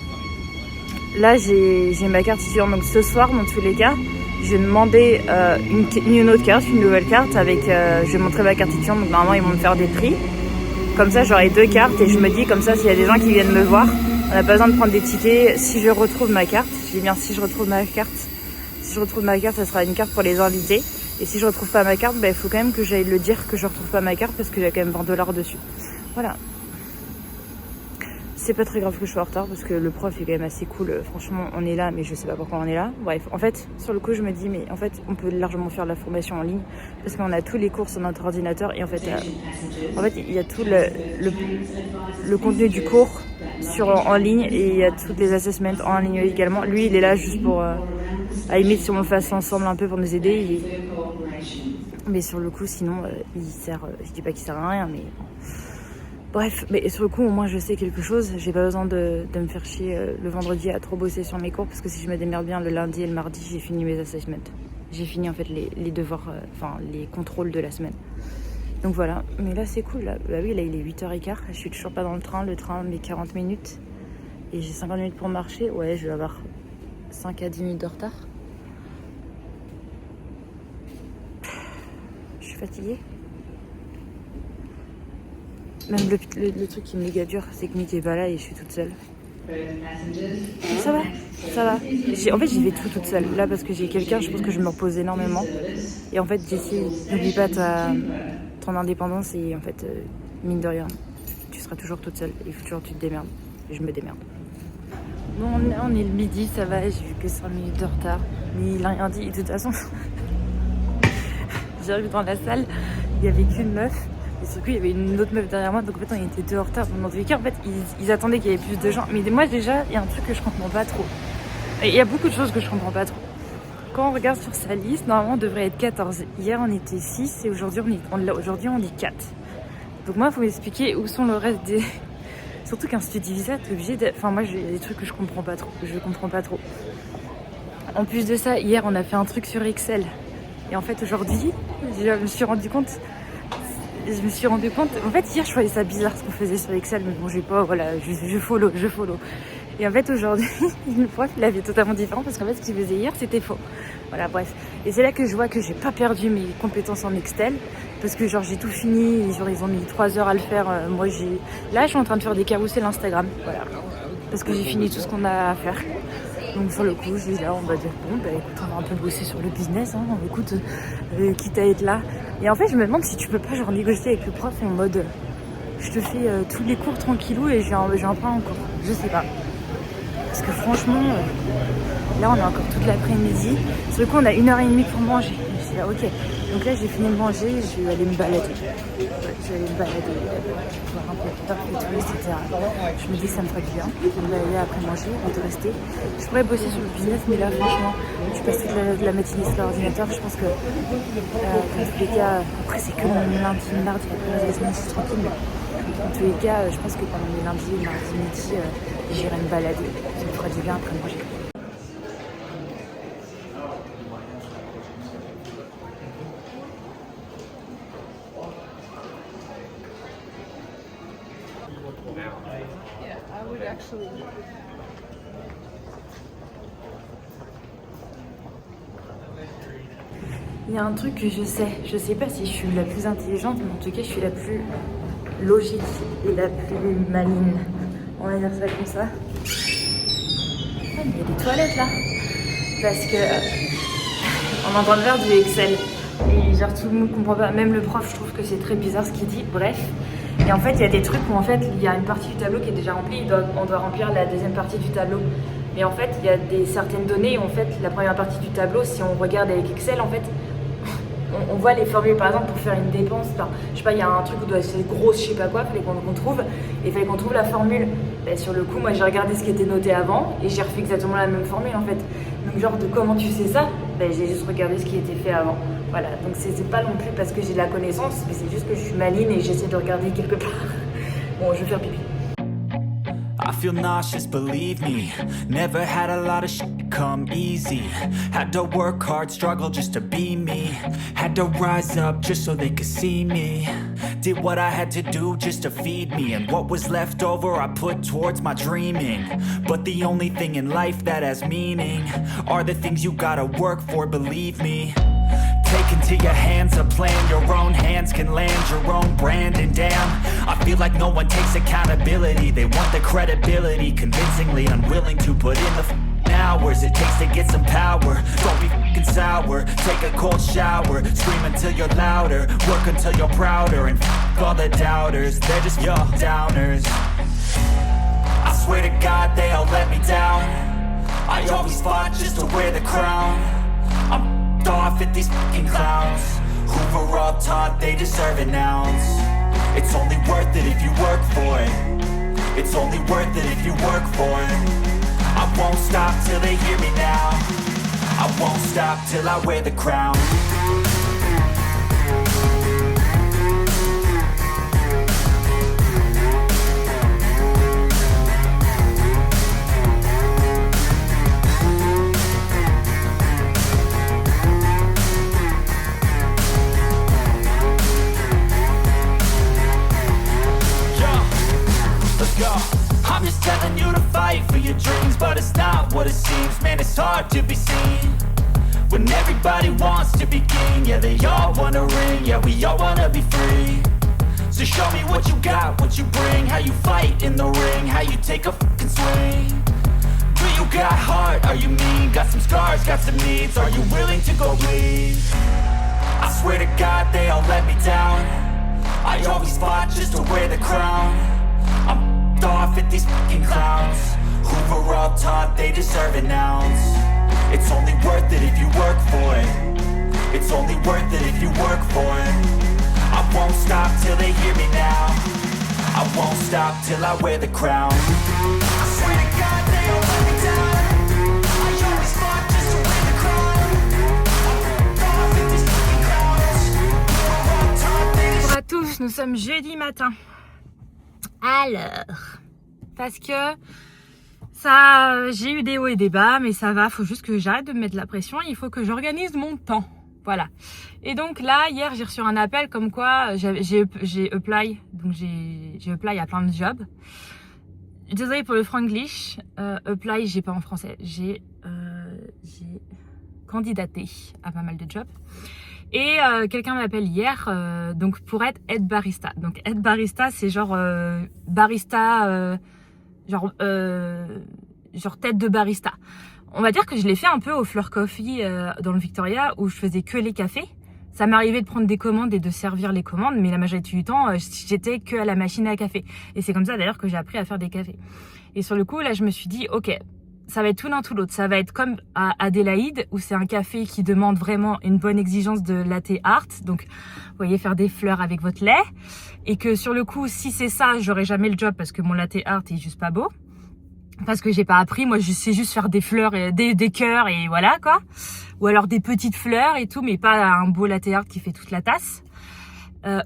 là j'ai ma carte étudiante. Donc ce soir, dans tous les cas, je vais demander une autre carte, une nouvelle carte avec. Je vais montrer ma carte étudiante. Donc normalement, ils vont me faire des prix. Comme ça, j'aurai 2 cartes et je me dis, comme ça, s'il y a des gens qui viennent me voir, on n'a pas besoin de prendre des tickets. Si je retrouve ma carte, je dis bien si je retrouve ma carte, ça sera une carte pour les invités. Et si je retrouve pas ma carte, il faut quand même que j'aille le dire que je retrouve pas ma carte parce qu'il y a quand même 20$ dessus. Voilà. C'est pas très grave que je sois en retard parce que le prof est quand même assez cool. Franchement, on est là, mais je sais pas pourquoi on est là. Bref, en fait, sur le coup, je me dis, mais en fait, on peut largement faire la formation en ligne parce qu'on a tous les cours sur notre ordinateur et en fait, il y a tout le contenu du cours en ligne et il y a toutes les assessments en ligne également. Lui, il est là juste pour, à la limite, si on le fasse ensemble un peu pour nous aider. Mais sur le coup, sinon, il sert. Je dis pas qu'il sert à rien, mais. Bref, mais sur le coup, au moins je sais quelque chose. J'ai pas besoin de me faire chier le vendredi à trop bosser sur mes cours parce que si je me démerde bien le lundi et le mardi, j'ai fini mes assessments. J'ai fini en fait les devoirs, les contrôles de la semaine. Donc voilà, mais là c'est cool. Là. Bah oui, là il est 8h15. Je suis toujours pas dans le train. Le train met 40 minutes et j'ai 50 minutes pour marcher. Ouais, je vais avoir 5 à 10 minutes de retard. Je suis fatiguée. Même le truc qui me méga dur, c'est que Nick est pas là et je suis toute seule. Ça va. En fait, j'y vais toute seule. Là, parce que j'ai quelqu'un, je pense que je me repose énormément. Et en fait, Jessie, n'oublie pas ton indépendance et en fait, mine de rien, tu seras toujours toute seule. Il faut toujours que tu te démerdes. Et je me démerde. Bon, on est le midi, ça va. J'ai vu que 5 minutes de retard. Mais il a rien dit. De toute façon, j'arrive dans la salle, il n'y avait qu'une meuf. Et surtout, il y avait une autre meuf derrière moi, donc en fait, on était 2 en retard. Dans tous les cas, en fait, ils attendaient qu'il y avait plus de gens. Mais moi, déjà, il y a un truc que je comprends pas trop. Et il y a beaucoup de choses que je comprends pas trop. Quand on regarde sur sa liste, normalement, on devrait être 14. Hier, on était 6 et aujourd'hui, on est 4. Donc moi, il faut m'expliquer où sont le reste des... Surtout qu'un StudiVisa, t'es obligé de... Enfin, moi, il y a des trucs que je comprends pas trop. En plus de ça, hier, on a fait un truc sur Excel. Et en fait, aujourd'hui, je me suis rendu compte... En fait, hier, je trouvais ça bizarre ce qu'on faisait sur Excel, mais bon, j'ai pas, voilà, je follow. Et en fait aujourd'hui, le prof il avait totalement différent parce qu'en fait ce qu'il faisait hier c'était faux. Voilà bref. Et c'est là que je vois que j'ai pas perdu mes compétences en Excel. Parce que genre j'ai tout fini, et genre ils ont mis 3 heures à le faire. Moi là je suis en train de faire des carousels Instagram. Voilà. Parce que j'ai fini tout ce qu'on a à faire. Donc sur le coup, je dis là, on va dire bon, bah écoute, on va un peu bosser sur le business, hein, écoute, quitte à être là. Et en fait, je me demande si tu peux pas genre négocier avec le prof en mode, je te fais tous les cours tranquillou et j'en prends encore. Je sais pas. Parce que franchement, là on a encore toute l'après-midi. Sur le coup, on a 1h30 pour manger. Je dis là, ok. Donc là, j'ai fini de manger, je vais aller me balader. Je vais aller me balader, voir un peu plus tard et tout, etc. Je me dis ça me ferait du bien. Je vais aller après manger, de rester. Je pourrais bosser sur le business, mais là, franchement, je passe toute la matinée sur l'ordinateur. Je pense que, dans tous les cas, après, c'est que lundi, mardi, après la semaine, c'est tranquille. Mais dans tous les cas, je pense que pendant les lundis, mardi, midi, j'irai me balader. Ça me fera du bien après manger. Il y a un truc que je sais pas si je suis la plus intelligente, mais en tout cas je suis la plus logique et la plus maligne. On va dire ça comme ça. Ah, mais il y a des toilettes là. Parce que on est en train de faire du Excel. Et genre tout le monde comprend pas, même le prof je trouve que c'est très bizarre ce qu'il dit, bref. Et en fait il y a des trucs où en fait il y a une partie du tableau qui est déjà remplie, on doit remplir la deuxième partie du tableau. Mais en fait il y a certaines données, en fait la première partie du tableau, si on regarde avec Excel en fait, on voit les formules par exemple pour faire une dépense, enfin, je sais pas, il y a un truc où doit être grosse, je sais pas quoi, fallait qu'on trouve, et il fallait qu'on trouve la formule. Ben, sur le coup, moi j'ai regardé ce qui était noté avant et j'ai refait exactement la même formule en fait. Donc genre de comment tu sais ça, ben, j'ai juste regardé ce qui était fait avant. Voilà, donc c'est pas non plus parce que j'ai de la connaissance, mais c'est juste que je suis maligne et j'essaie de regarder quelque part. Bon, je vais faire pipi. I feel nauseous, believe me. Never had a lot of shit come easy. Had to work hard, struggle just to be me. Had to rise up just so they could see me. Did what I had to do just to feed me. And what was left over I put towards my dreaming. But the only thing in life that has meaning are the things you gotta work for, believe me. Take into your hands a plan, your own hands can land your own brand. And damn, I feel like no one takes accountability. They want the credibility, convincingly unwilling to put in the hours it takes to get some power. Don't be f***ing sour, take a cold shower. Scream until you're louder, work until you're prouder. And f*** all the doubters, they're just your downers. I swear to God they all let me down. I always fought just to wear the crown. I'm off at these fucking clowns who were all taught they deserve an ounce. It's only worth it if you work for it. It's only worth it if you work for it. I won't stop till they hear me now. I won't stop till I wear the crown. I'm just telling you to fight for your dreams, but it's not what it seems. Man, it's hard to be seen when everybody wants to be king. Yeah, they all wanna ring, yeah, we all wanna be free. So show me what you got, what you bring, how you fight in the ring, how you take a fucking swing. Do you got heart, are you mean? Got some scars, got some needs, are you willing to go bleed? I swear to God they all let me down. I always fought just to wear the crown. I'm off at these fucking clowns who were all taught they deserve an ounce. It's only worth it if you work for it. It's only worth it if you work for it. I won't stop till they hear me now. I won't stop till I wear the crown. I swear to God they all let me down. I always fought just to wear the crown. I'm off at these fucking clowns who were all taught they deserve. Bonjour à tous, nous sommes jeudi matin. Alors, parce que ça, j'ai eu des hauts et des bas, mais ça va, faut juste que j'arrête de me mettre la pression, il faut que j'organise mon temps, voilà. Et donc là, hier, j'ai reçu un appel comme quoi j'ai apply, donc j'ai apply à plein de jobs. désolée pour le franglish. Apply, j'ai pas en français. J'ai candidaté à pas mal de jobs. Et quelqu'un m'appelle hier donc pour être head barista. Donc head barista, c'est genre barista, genre tête de barista. On va dire que je l'ai fait un peu au Fleur Coffee dans le Victoria où je faisais que les cafés. Ça m'arrivait de prendre des commandes et de servir les commandes, mais la majorité du temps, j'étais que à la machine à café. Et c'est comme ça d'ailleurs que j'ai appris à faire des cafés. Et sur le coup, là, je me suis dit, ok, ça va être tout l'un tout l'autre. Ça va être comme à Adélaïde, où c'est un café qui demande vraiment une bonne exigence de latte art. Donc, vous voyez, faire des fleurs avec votre lait. Et que sur le coup, si c'est ça, j'aurai jamais le job parce que mon latte art est juste pas beau. Parce que j'ai pas appris, moi je sais juste faire des fleurs, et des cœurs et voilà quoi. Ou alors des petites fleurs et tout, mais pas un beau latte art qui fait toute la tasse.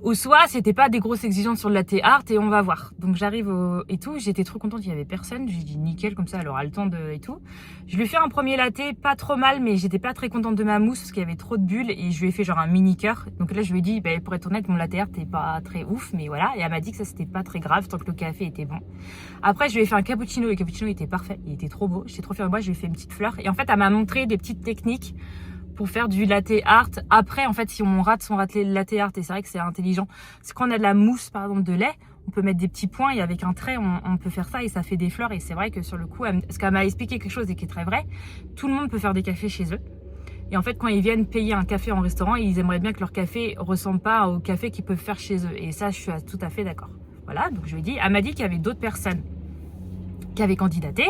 Ou soit c'était pas des grosses exigences sur le latte art et on va voir. Donc j'arrive et tout, j'étais trop contente, il y avait personne. J'ai dit nickel comme ça, elle aura le temps de et tout. Je lui ai fait un premier latte, pas trop mal, mais j'étais pas très contente de ma mousse parce qu'il y avait trop de bulles et je lui ai fait genre un mini cœur. Donc là je lui ai dit, pour être honnête, mon latte art est pas très ouf, mais voilà. Et elle m'a dit que ça c'était pas très grave tant que le café était bon. Après je lui ai fait un cappuccino, le cappuccino était parfait, il était trop beau. J'étais trop fière de moi, je lui ai fait une petite fleur et en fait elle m'a montré des petites techniques pour faire du latte art. Après, en fait, si on rate son latte art, et c'est vrai que c'est intelligent, c'est quand on a de la mousse, par exemple, de lait, on peut mettre des petits points et avec un trait, on peut faire ça et ça fait des fleurs. Et c'est vrai que sur le coup, parce qu'elle m'a expliqué quelque chose et qui est très vrai, tout le monde peut faire des cafés chez eux. Et en fait, quand ils viennent payer un café en restaurant, ils aimeraient bien que leur café ne ressemble pas au café qu'ils peuvent faire chez eux. Et ça, je suis tout à fait d'accord. Voilà, donc je lui ai dit, elle m'a dit qu'il y avait d'autres personnes qui avaient candidaté.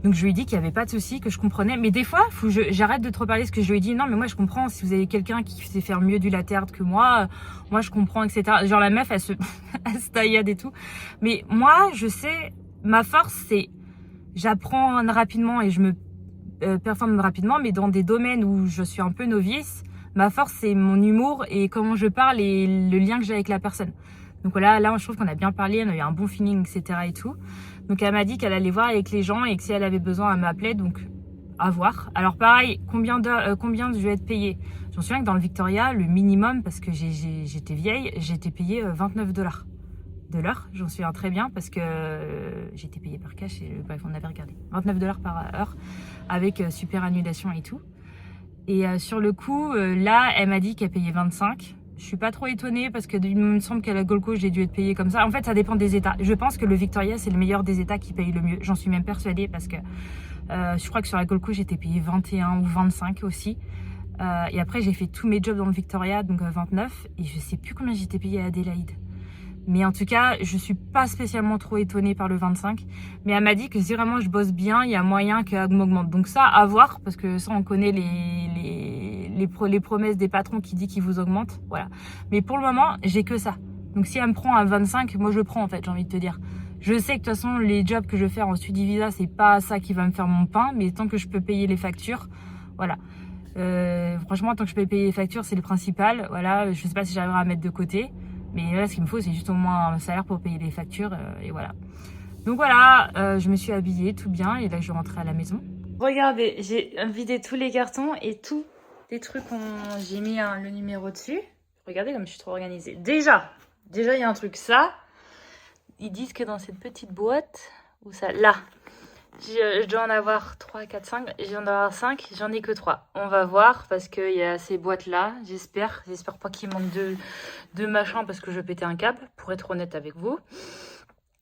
Donc je lui ai dit qu'il n'y avait pas de souci, que je comprenais. Mais des fois, faut que j'arrête de trop parler parce que je lui ai dit non, mais moi je comprends. Si vous avez quelqu'un qui sait faire mieux du latte art que moi je comprends, etc. Genre la meuf, elle se taillade et tout. Mais moi, je sais, ma force, c'est j'apprends rapidement et je me performe rapidement. Mais dans des domaines où je suis un peu novice, ma force, c'est mon humour et comment je parle et le lien que j'ai avec la personne. Donc voilà, là, je trouve qu'on a bien parlé, on a eu un bon feeling, etc. et tout. Donc elle m'a dit qu'elle allait voir avec les gens et que si elle avait besoin, elle m'appelait. Donc à voir. Alors pareil, combien je vais être payée? J'en souviens que dans le Victoria, le minimum, parce que j'étais vieille, j'ai été payée 29 $ de l'heure. J'en souviens très bien parce que j'ai été payée par cash et bref, on avait regardé. 29 $ par heure avec super annulation et tout. Et sur le coup, là, elle m'a dit qu'elle payait 25. Je suis pas trop étonnée parce que il me semble qu'à la Gold Coast, j'ai dû être payée comme ça. En fait, ça dépend des États. Je pense que le Victoria, c'est le meilleur des États qui paye le mieux. J'en suis même persuadée parce que je crois que sur la Gold Coast, j'étais payée 21 ou 25 aussi. Et après, j'ai fait tous mes jobs dans le Victoria, donc 29. Et je sais plus combien j'étais payée à Adélaïde. Mais en tout cas, je suis pas spécialement trop étonnée par le 25. Mais elle m'a dit que si vraiment je bosse bien, il y a moyen qu'elle m'augmente. Donc ça, à voir, parce que ça, on connaît les promesses des patrons qui disent qu'ils vous augmentent. Voilà. Mais pour le moment, j'ai que ça. Donc si elle me prend à 25, moi je prends en fait, j'ai envie de te dire. Je sais que de toute façon, les jobs que je vais faire en Studie Visa, c'est pas ça qui va me faire mon pain. Mais tant que je peux payer les factures, voilà. Franchement, tant que je peux payer les factures, c'est le principal. Voilà. Je sais pas si j'arriverai à mettre de côté. Mais là, ce qu'il me faut, c'est juste au moins un salaire pour payer les factures. Et voilà. Donc voilà, je me suis habillée, tout bien. Et là, je vais rentrer à la maison. Regardez, j'ai vidé tous les cartons et tous les trucs, j'ai mis le numéro dessus. Regardez comme je suis trop organisée. Déjà, il y a un truc, ça. Ils disent que dans cette petite boîte, où ça, là, je dois en avoir 3, 4, 5. Je dois en avoir 5, j'en ai que 3. On va voir parce qu'il y a ces boîtes-là, j'espère. J'espère pas qu'il manque de machin parce que je pétais un câble, pour être honnête avec vous.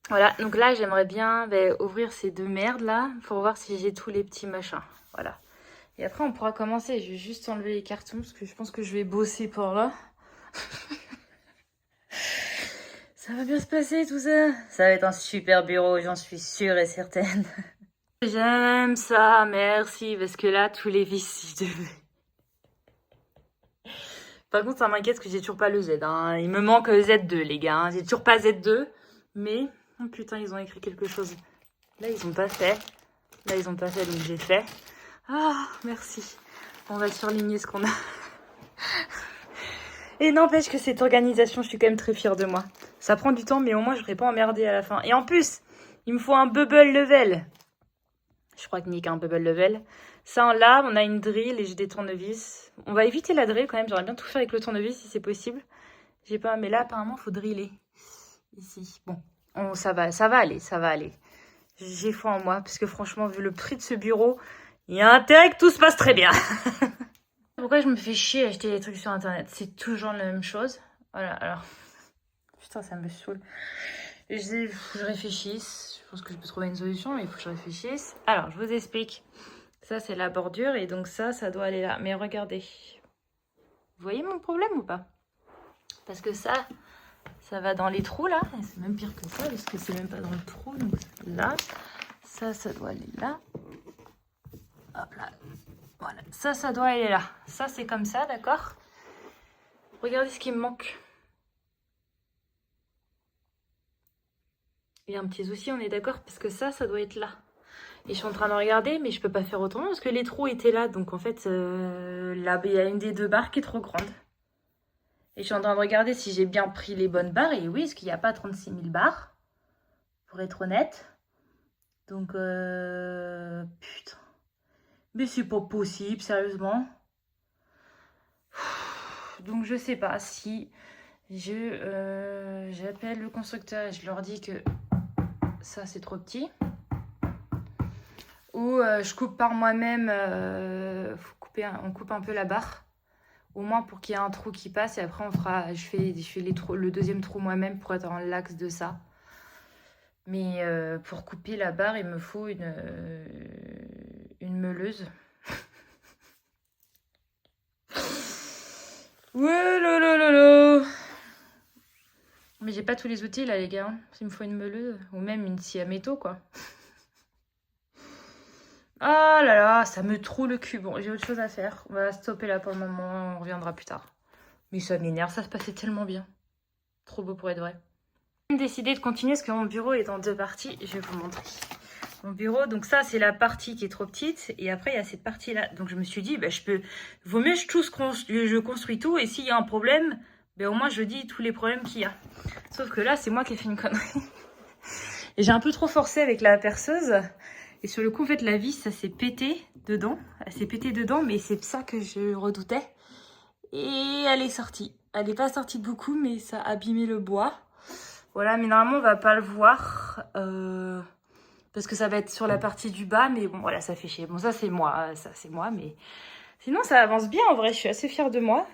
Voilà, donc là, j'aimerais bien ouvrir ces deux merdes-là pour voir si j'ai tous les petits machins. Voilà. Et après, on pourra commencer. Je vais juste enlever les cartons parce que je pense que je vais bosser par là. Ça va bien se passer, tout ça. Ça va être un super bureau, j'en suis sûre et certaine. J'aime ça, merci, parce que là, tous les vis, si je devais... Par contre, ça m'inquiète parce que j'ai toujours pas le Z. Hein. Il me manque Z2, les gars. Hein. J'ai toujours pas Z2, mais... Oh putain, ils ont écrit quelque chose. Là, ils ont pas fait. Là, ils ont pas fait, donc j'ai fait. Ah, merci. On va surligner ce qu'on a. Et n'empêche que cette organisation, je suis quand même très fière de moi. Ça prend du temps, mais au moins, je ne serai pas emmerdée à la fin. Et en plus, il me faut un bubble level. Je crois que Nick a un bubble level. Ça, là, on a une drill et j'ai des tournevis. On va éviter la drill quand même. J'aimerais bien tout faire avec le tournevis si c'est possible. J'ai pas, mais là, apparemment, il faut driller. Ici. Bon, ça va aller, ça va aller. j'ai foi en moi, parce que franchement, vu le prix de ce bureau, il y a intérêt que tout se passe très bien. Pourquoi je me fais chier à acheter des trucs sur internet? C'est toujours la même chose. Voilà, alors... Putain, ça me saoule. Il faut que je réfléchisse. Je pense que je peux trouver une solution, mais il faut que je réfléchisse. Alors, je vous explique. Ça, c'est la bordure, et donc ça doit aller là. Mais regardez. Vous voyez mon problème ou pas? Parce que ça va dans les trous, là. C'est même pire que ça, parce que c'est même pas dans le trou. Donc là, ça doit aller là. Hop là. Voilà, ça doit aller là. Ça, c'est comme ça, d'accord? Regardez ce qui me manque. Il y a un petit souci, on est d'accord? Parce que ça doit être là. Et je suis en train de regarder, mais je peux pas faire autrement parce que les trous étaient là. Donc en fait, là, il y a une des deux barres qui est trop grande. Et je suis en train de regarder si j'ai bien pris les bonnes barres. Et oui, parce qu'il n'y a pas 36 000 barres, pour être honnête. Donc, putain. Mais c'est pas possible, sérieusement. Donc, je sais pas si j'appelle le constructeur et je leur dis que ça, c'est trop petit. Ou je coupe par moi-même. On coupe un peu la barre. Au moins pour qu'il y ait un trou qui passe. Et après, je fais le deuxième trou moi-même pour être dans l'axe de ça. Mais pour couper la barre, il me faut une meuleuse. Ouais, là. Mais j'ai pas tous les outils là, les gars. Il me faut une meuleuse. Ou même une scie à métaux, quoi. Ah là là, ça me troue le cul. Bon, j'ai autre chose à faire. On va stopper là pour le moment. On reviendra plus tard. Mais ça m'énerve, ça se passait tellement bien. Trop beau pour être vrai. J'ai décidé de continuer parce que mon bureau est en deux parties. Je vais vous montrer. Mon bureau, donc ça c'est la partie qui est trop petite et après il y a cette partie là, donc je me suis dit vaut mieux je construis tout et s'il y a un problème, au moins je dis tous les problèmes qu'il y a. Sauf que là c'est moi qui ai fait une connerie et j'ai un peu trop forcé avec la perceuse et sur le coup en fait la vis ça s'est pété dedans, elle s'est pétée dedans mais c'est ça que je redoutais et elle est sortie. Elle n'est pas sortie beaucoup mais ça a abîmé le bois. Voilà, mais normalement on va pas le voir. Parce que ça va être sur la partie du bas, mais bon, voilà, ça fait chier. Bon, ça, c'est moi, mais... Sinon, ça avance bien, en vrai, je suis assez fière de moi.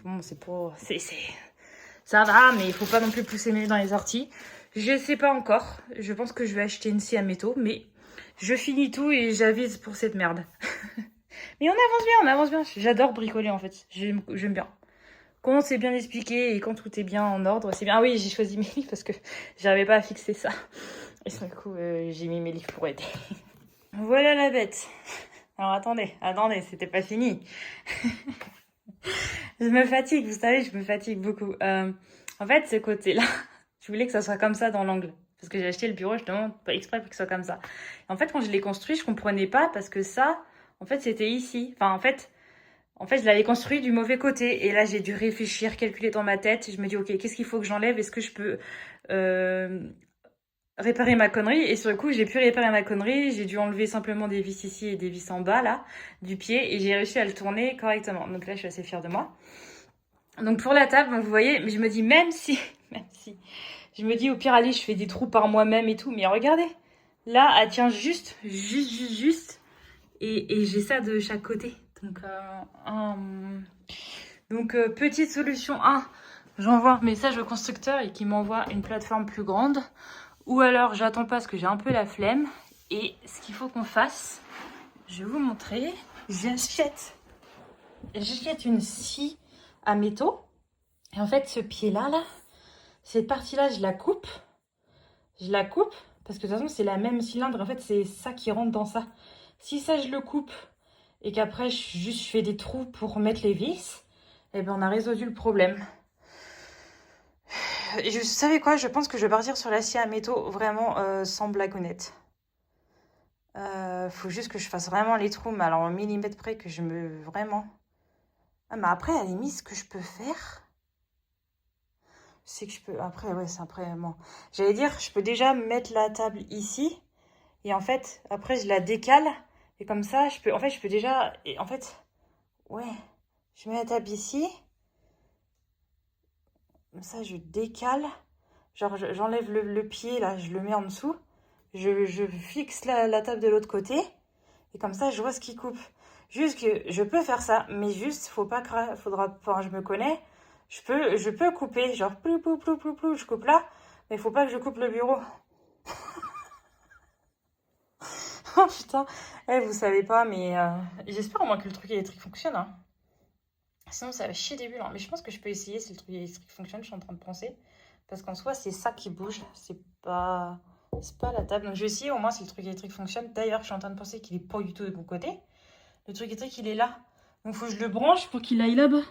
Bon, ça va, mais il faut pas non plus pousser mes dans les orties. Je sais pas encore. Je pense que je vais acheter une scie à métaux, mais je finis tout et j'avise pour cette merde. Mais on avance bien. J'adore bricoler, en fait. J'aime bien. Quand c'est bien expliqué et quand tout est bien en ordre, c'est bien. Ah oui, j'ai choisi mes livres parce que j'arrivais pas à fixer ça. Et sur le coup, j'ai mis mes livres pour aider. Voilà la bête. Alors attendez, c'était pas fini. Je me fatigue, vous savez, je me fatigue beaucoup. En fait, ce côté-là, je voulais que ça soit comme ça dans l'angle. Parce que j'ai acheté le bureau justement pas exprès pour que ce soit comme ça. Et en fait, quand je l'ai construit, je comprenais pas parce que ça, en fait, c'était ici. Enfin, en fait, je l'avais construit du mauvais côté. Et là, j'ai dû réfléchir, calculer dans ma tête. Et je me dis, ok, qu'est-ce qu'il faut que j'enlève? Est-ce que je peux réparer ma connerie? Et sur le coup, j'ai pu réparer ma connerie. J'ai dû enlever simplement des vis ici et des vis en bas, là, du pied. Et j'ai réussi à le tourner correctement. Donc là, je suis assez fière de moi. Donc pour la table, donc vous voyez, mais je me dis, même si, je me dis, au pire, allez, je fais des trous par moi-même et tout. Mais regardez, là, elle tient juste. Et j'ai ça de chaque côté. Donc, petite solution 1, j'envoie un message au constructeur et qu'il m'envoie une plateforme plus grande. Ou alors, j'attends pas parce que j'ai un peu la flemme. Et ce qu'il faut qu'on fasse, je vais vous montrer. J'achète une scie à métaux. Et en fait, ce pied-là, cette partie-là, je la coupe. Parce que de toute façon, c'est la même cylindre. En fait, c'est ça qui rentre dans ça. Si ça, je le coupe et qu'après, je fais des trous pour mettre les vis, eh ben, on a résolu le problème. Et vous savez quoi? Je pense que je vais partir sur la scie à métaux vraiment sans blagounette. Faut juste que je fasse vraiment les trous, mais alors en millimètre près que je me... Vraiment... Ah, mais après, à la limite, ce que je peux faire... C'est que je peux... Après, ouais, c'est après... Bon. J'allais dire, je peux déjà mettre la table ici. Et en fait, après, je la décale. Et comme ça, je peux déjà... Et en fait, ouais. Je mets la table ici. Comme ça, je décale. Genre, j'enlève le pied, là, je le mets en dessous. je fixe la table de l'autre côté. Et comme ça, je vois ce qui coupe. Juste que je peux faire ça, mais juste, faudra, enfin, je me connais, je peux couper, genre, plou, plou, plou, plou, plou, je coupe là, mais il faut pas que je coupe le bureau. Oh putain, vous savez pas, mais j'espère au moins que le truc électrique fonctionne, hein. Sinon, ça va chier des bulles, hein. Mais je pense que je peux essayer si le truc électrique fonctionne, je suis en train de penser. Parce qu'en soi, c'est ça qui bouge, c'est pas la table. Donc, je vais essayer au moins si le truc électrique fonctionne. D'ailleurs, je suis en train de penser qu'il est pas du tout de mon côté. Le truc électrique, il est là. Donc, faut que je le branche pour qu'il aille là-bas.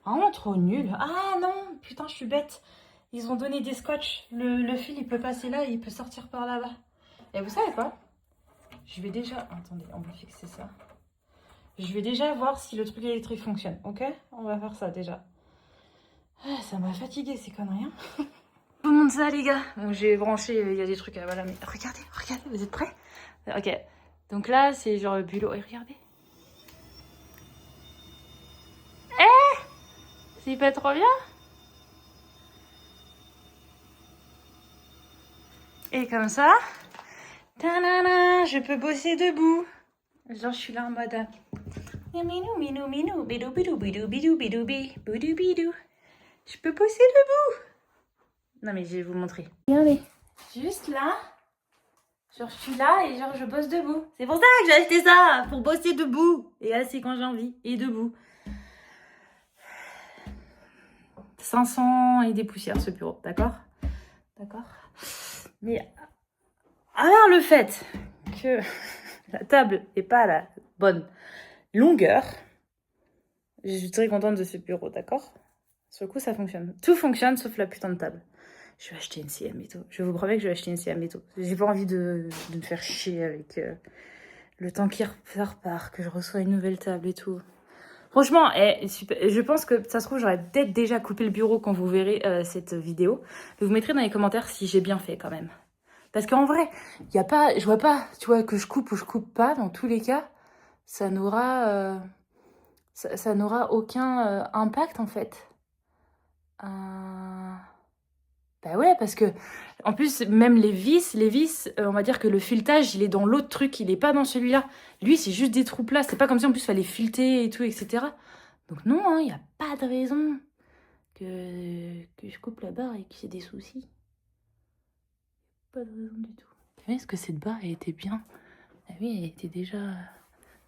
Vraiment trop nul. Ah non, putain, je suis bête. Ils ont donné des scotch. Le fil, il peut passer là et il peut sortir par là-bas. Et vous savez quoi? Je vais déjà... Attendez, on va fixer ça. Je vais déjà voir si le truc électrique fonctionne, ok? On va faire ça déjà. Ah, ça m'a fatigué ces conneries, hein. Je vous montre ça, les gars. Bon, j'ai branché, il y a des trucs, voilà, mais regardez, vous êtes prêts? Ok, donc là, c'est genre le bulot. Et regardez. C'est pas trop bien? Et comme ça, ta-na-na, je peux bosser debout. Genre, je suis là en mode... Minou, minou, minou, bidou, bidou, bidou, bidou, bidou, bidou, bidou. Je peux bosser debout. Non, mais je vais vous montrer. Regardez. Juste là. Genre, je suis là et genre, je bosse debout. C'est pour ça que j'ai acheté ça. Pour bosser debout. Et là, c'est quand j'ai envie. Et debout. 500 et des poussières, ce bureau. D'accord? D'accord. Mais alors, le fait que la table n'est pas à la bonne longueur, je suis très contente de ce bureau. D'accord? Sur le coup, ça fonctionne. Tout fonctionne sauf la putain de table. Je vais acheter une CM et tout. Je vous promets que je vais acheter une CM et tout. J'ai pas envie de me faire chier avec le temps qui repart, que je reçois une nouvelle table et tout. Franchement, je pense que ça se trouve, j'aurais peut-être déjà coupé le bureau quand vous verrez cette vidéo. Mais vous mettrez dans les commentaires si j'ai bien fait quand même. Parce qu'en vrai, y a pas, je vois pas, tu vois, que je coupe ou je coupe pas. Dans tous les cas, ça n'aura aucun impact en fait. Bah ouais, parce que en plus, même les vis, on va dire que le filetage, il est dans l'autre truc, il est pas dans celui-là. Lui, c'est juste des trous plats. C'est pas comme si en plus il fallait fileter et tout, etc. Donc non, il n'y a pas de raison que je coupe la barre et qu'il y ait des soucis. Pas de raison du tout. Est-ce que cette barre, elle était bien? Ah oui, elle était déjà...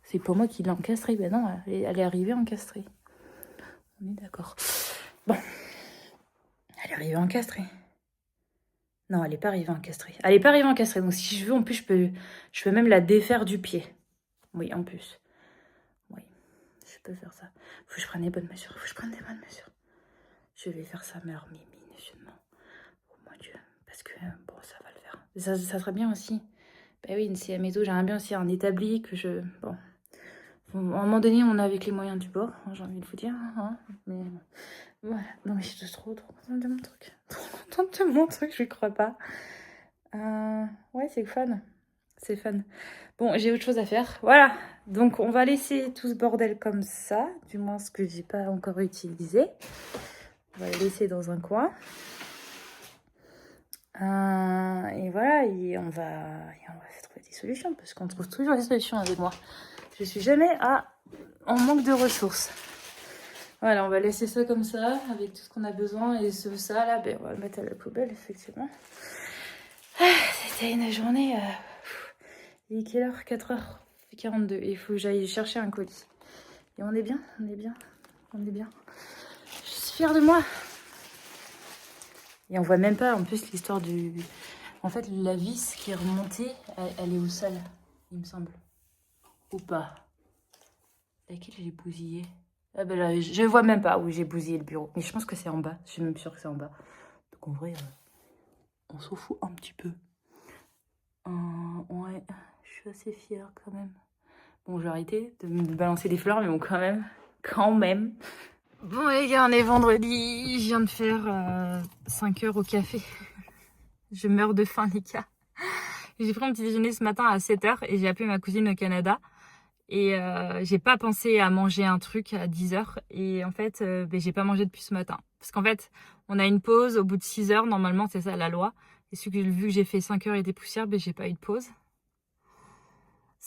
C'est pour moi qui l'ai encastrée. Ben non, elle est arrivée encastrée. On est d'accord. Bon. Elle est arrivée encastrée. Non, elle n'est pas arrivée encastrée. Elle n'est pas arrivée encastrée. Donc si je veux, en plus, je peux même la défaire du pied. Oui, en plus. Oui, je peux faire ça. Faut que je prenne des bonnes mesures. Je vais faire ça, mais alors minutieusement. Oh mon Dieu. Parce que, bon, ça va le faire. Ça serait bien aussi. Bah oui, une CM et tout. J'aimerais bien aussi un établi que je... Bon. À un moment donné, on a avec les moyens du bord, hein, j'ai envie de vous dire. Hein, mais voilà. Non, mais je suis trop contente de mon truc. Trop contente de mon truc, je ne crois pas. Ouais, c'est fun. C'est fun. Bon, j'ai autre chose à faire. Voilà. Donc, on va laisser tout ce bordel comme ça. Du moins, ce que j'ai pas encore utilisé. On va le laisser dans un coin. Et voilà. Et on va trouver des solutions. Parce qu'on trouve toujours des solutions avec moi. Je suis jamais en manque de ressources. Voilà, on va laisser ça comme ça, avec tout ce qu'on a besoin. Et ça, là, ben, on va le mettre à la poubelle, effectivement. C'était une journée... Il est quelle heure? 4h42. Il faut que j'aille chercher un colis. Et on est bien. Je suis fière de moi. Et on voit même pas, en plus, l'histoire du... En fait, la vis qui est remontée, elle est au sol, il me semble. Ou pas? Laquelle j'ai bousillé? Ah ben là, je vois même pas où j'ai bousillé le bureau. Mais je pense que c'est en bas. Je suis même sûre que c'est en bas. Donc en vrai, on s'en fout un petit peu. Ouais, je suis assez fière quand même. Bon, je vais arrêter de me balancer des fleurs, mais bon, quand même. Bon les gars, on est vendredi. Je viens de faire 5 heures au café. Je meurs de faim les gars. J'ai pris mon petit déjeuner ce matin à 7h et j'ai appelé ma cousine au Canada. Et j'ai pas pensé à manger un truc à 10h. Et en fait, j'ai pas mangé depuis ce matin. Parce qu'en fait, on a une pause au bout de 6 heures. Normalement, c'est ça la loi. Et vu que j'ai fait 5 heures et des poussières, ben, j'ai pas eu de pause.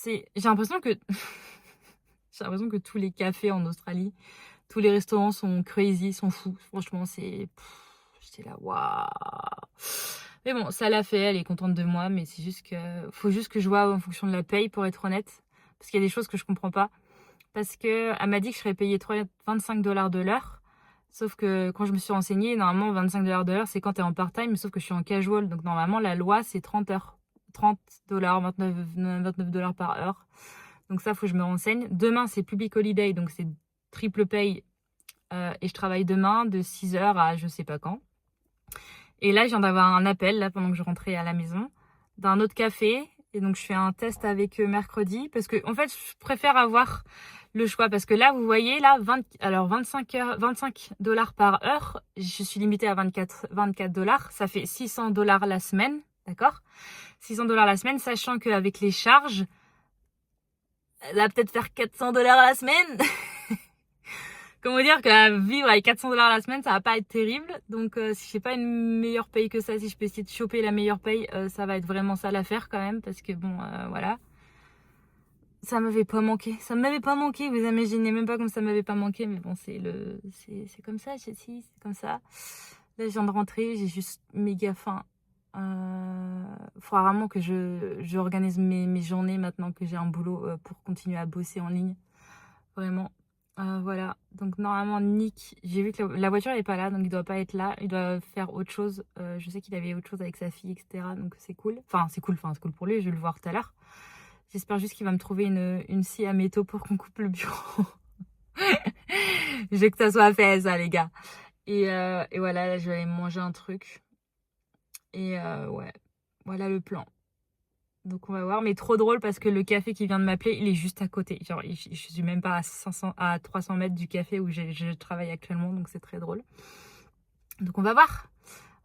J'ai l'impression que j'ai l'impression que tous les cafés en Australie, tous les restaurants sont crazy, sont fous. Franchement, j'étais là, waouh. Mais bon, ça l'a fait, elle est contente de moi, mais c'est juste que faut juste que je vois en fonction de la paye, pour être honnête, parce qu'il y a des choses que je comprends pas. Parce que elle m'a dit que je serais payée 25$ de l'heure. Sauf que quand je me suis renseignée, normalement 25$ de l'heure, c'est quand tu es en part-time, sauf que je suis en casual. Donc normalement, la loi, c'est 30 heures. 30$, 29$ par heure. Donc ça, faut que je me renseigne. Demain, c'est public holiday, donc c'est triple paye. Et je travaille demain de 6h à je sais pas quand. Et là, je viens d'avoir un appel, là, pendant que je rentrais à la maison, d'un autre café. Et donc, je fais un test avec eux mercredi. Parce que, en fait, je préfère avoir le choix. Parce que là, vous voyez, là, 25$ par heure. Je suis limitée à 24$. Ça fait 600$ la semaine. D'accord? 600$ la semaine, sachant qu'avec les charges, elle va peut-être faire 400$ la semaine. Comment dire que vivre avec 400$ la semaine, ça va pas être terrible. Donc, si j'ai pas une meilleure paye que ça, si je peux essayer de choper la meilleure paye, ça va être vraiment ça l'affaire quand même. Parce que bon, voilà. Ça m'avait pas manqué. Ça m'avait pas manqué. Vous imaginez même pas comme ça m'avait pas manqué. Mais bon, c'est comme ça, Jessie. C'est comme ça. Là, je viens de rentrer. J'ai juste méga faim. Faudra vraiment que je organise mes journées maintenant que j'ai un boulot pour continuer à bosser en ligne. Vraiment. Voilà. Donc, normalement, Nick, j'ai vu que la voiture n'est pas là. Donc, il doit pas être là. Il doit faire autre chose. Je sais qu'il avait autre chose avec sa fille, etc. Donc, c'est cool. Enfin, c'est cool pour lui. Je vais le voir tout à l'heure. J'espère juste qu'il va me trouver une scie à métaux pour qu'on coupe le bureau. Je veux que ça soit fait, ça, les gars. Et voilà, là, je vais aller manger un truc. Et ouais, voilà le plan. Donc on va voir, mais trop drôle parce que le café qui vient de m'appeler, il est juste à côté. Genre, je suis même pas à 300 mètres du café où je travaille actuellement, donc c'est très drôle. Donc on va voir.